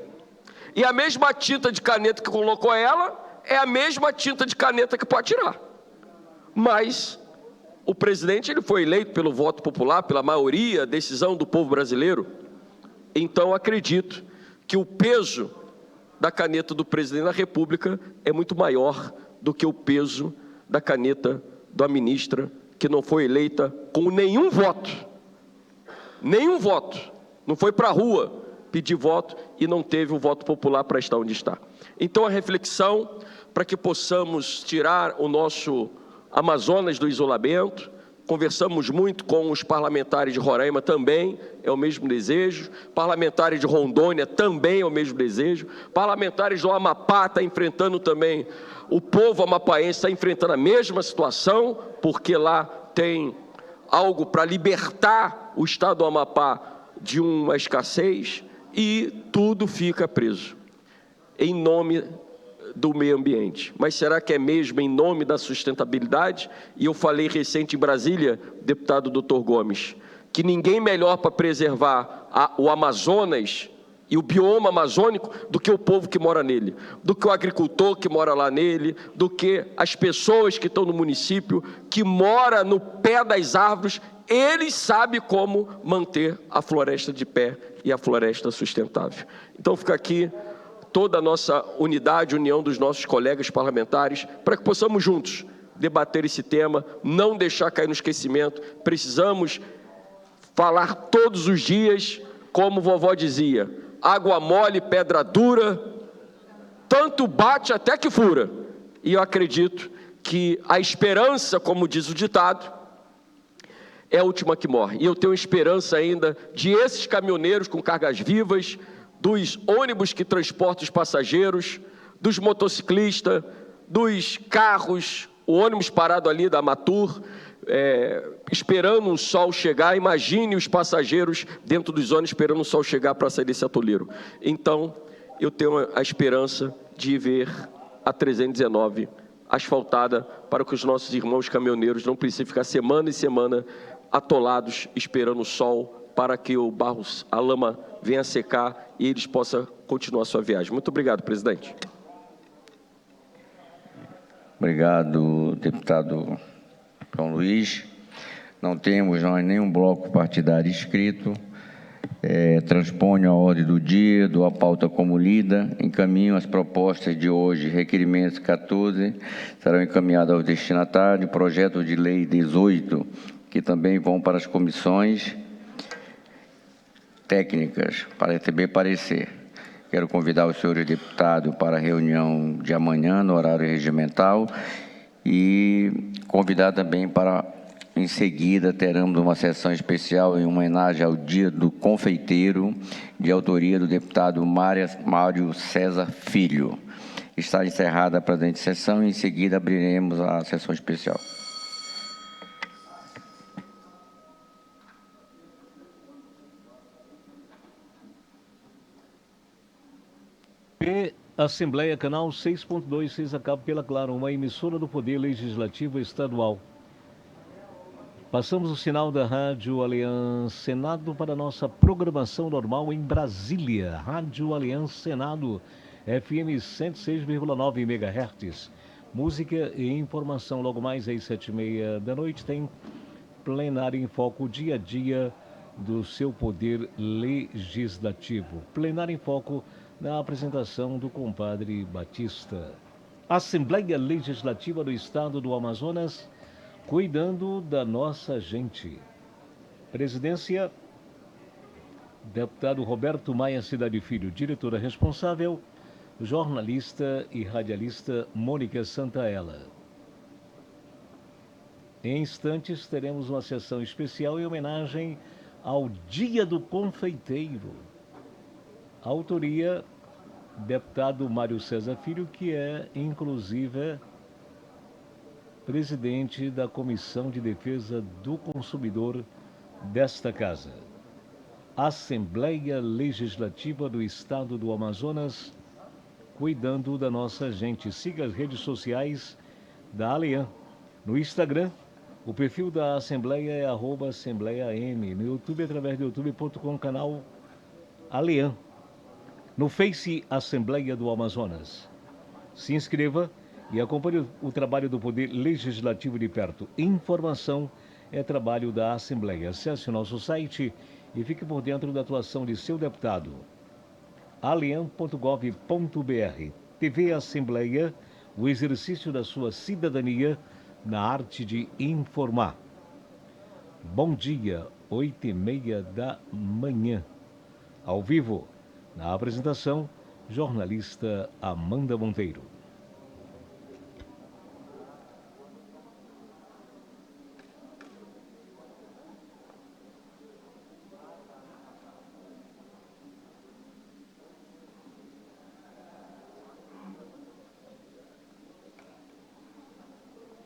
E a mesma tinta de caneta que colocou ela é a mesma tinta de caneta que pode tirar. Mas o presidente ele foi eleito pelo voto popular, pela maioria, decisão do povo brasileiro. Então, acredito que o peso da caneta do presidente da República é muito maior do que o peso da caneta da ministra, que não foi eleita com nenhum voto. Nenhum voto. Não foi para a rua pedir voto e não teve o voto popular para estar onde está. Então, a reflexão para que possamos tirar o nosso Amazonas do isolamento. Conversamos muito com os parlamentares de Roraima, também é o mesmo desejo. Parlamentares de Rondônia, também é o mesmo desejo. Parlamentares do Amapá estão enfrentando também, o povo amapaense está enfrentando a mesma situação, porque lá tem algo para libertar o estado do Amapá de uma escassez, e tudo fica preso, em nome do meio ambiente. Mas será que é mesmo em nome da sustentabilidade? E eu falei recente em Brasília, deputado Dr. Gomes, que ninguém melhor para preservar o Amazonas e o bioma amazônico do que o povo que mora nele, do que o agricultor que mora lá nele, do que as pessoas que estão no município, que mora no pé das árvores. Eles sabem como manter a floresta de pé e a floresta sustentável. Então fica aqui toda a nossa unidade, união dos nossos colegas parlamentares, para que possamos juntos debater esse tema, não deixar cair no esquecimento. Precisamos falar todos os dias, como vovó dizia, água mole, pedra dura, tanto bate até que fura. E eu acredito que a esperança, como diz o ditado, é a última que morre. E eu tenho esperança ainda de esses caminhoneiros com cargas vivas, dos ônibus que transportam os passageiros, dos motociclistas, dos carros, o ônibus parado ali da Matur, esperando o sol chegar. Imagine os passageiros dentro dos ônibus esperando o sol chegar para sair desse atoleiro. Então, eu tenho a esperança de ver a 319 asfaltada, para que os nossos irmãos caminhoneiros não precisem ficar semana e semana atolados, esperando o sol, para que o barro, a lama venha secar e eles possam continuar a sua viagem. Muito obrigado, presidente. Obrigado, deputado João Luiz. Não temos nenhum bloco partidário inscrito. Transponho a ordem do dia, dou a pauta como lida, encaminho as propostas de hoje, requerimentos 14, serão encaminhados ao destinatário, projeto de lei 18, que também vão para as comissões técnicas para receber parecer. Quero convidar os senhores deputados para a reunião de amanhã, no horário regimental, e convidar também para, em seguida, teremos uma sessão especial em homenagem ao Dia do Confeiteiro, de autoria do deputado Mário César Filho. Está encerrada a presente sessão e, em seguida, abriremos a sessão especial. Assembleia, canal 6.2, fez a cabo pela Claro, uma emissora do Poder Legislativo Estadual. Passamos o sinal da Rádio Aliança Senado para nossa programação normal em Brasília. Rádio Aliança Senado, FM 106,9 MHz. Música e informação. Logo mais às 7h30 da noite tem Plenário em Foco, dia a dia do seu Poder Legislativo. Plenário em Foco na apresentação do compadre Batista. Assembleia Legislativa do Estado do Amazonas, cuidando da nossa gente. Presidência, deputado Roberto Maia Cidade Filho. Diretora responsável, jornalista e radialista Mônica Santaella. Em instantes teremos uma sessão especial em homenagem ao Dia do Confeiteiro. Autoria, deputado Mário César Filho, que é, inclusive, presidente da Comissão de Defesa do Consumidor desta casa. Assembleia Legislativa do Estado do Amazonas, cuidando da nossa gente. Siga as redes sociais da Alian. No Instagram, o perfil da Assembleia é @AssembleiaM. No YouTube, através do youtube.com, canal Alian. No Face, Assembleia do Amazonas. Se inscreva e acompanhe o trabalho do Poder Legislativo de perto. Informação é trabalho da Assembleia. Acesse o nosso site e fique por dentro da atuação de seu deputado. alian.gov.br. TV Assembleia, o exercício da sua cidadania na arte de informar. Bom dia, 8h30 da manhã. Ao vivo, na apresentação, jornalista Amanda Monteiro.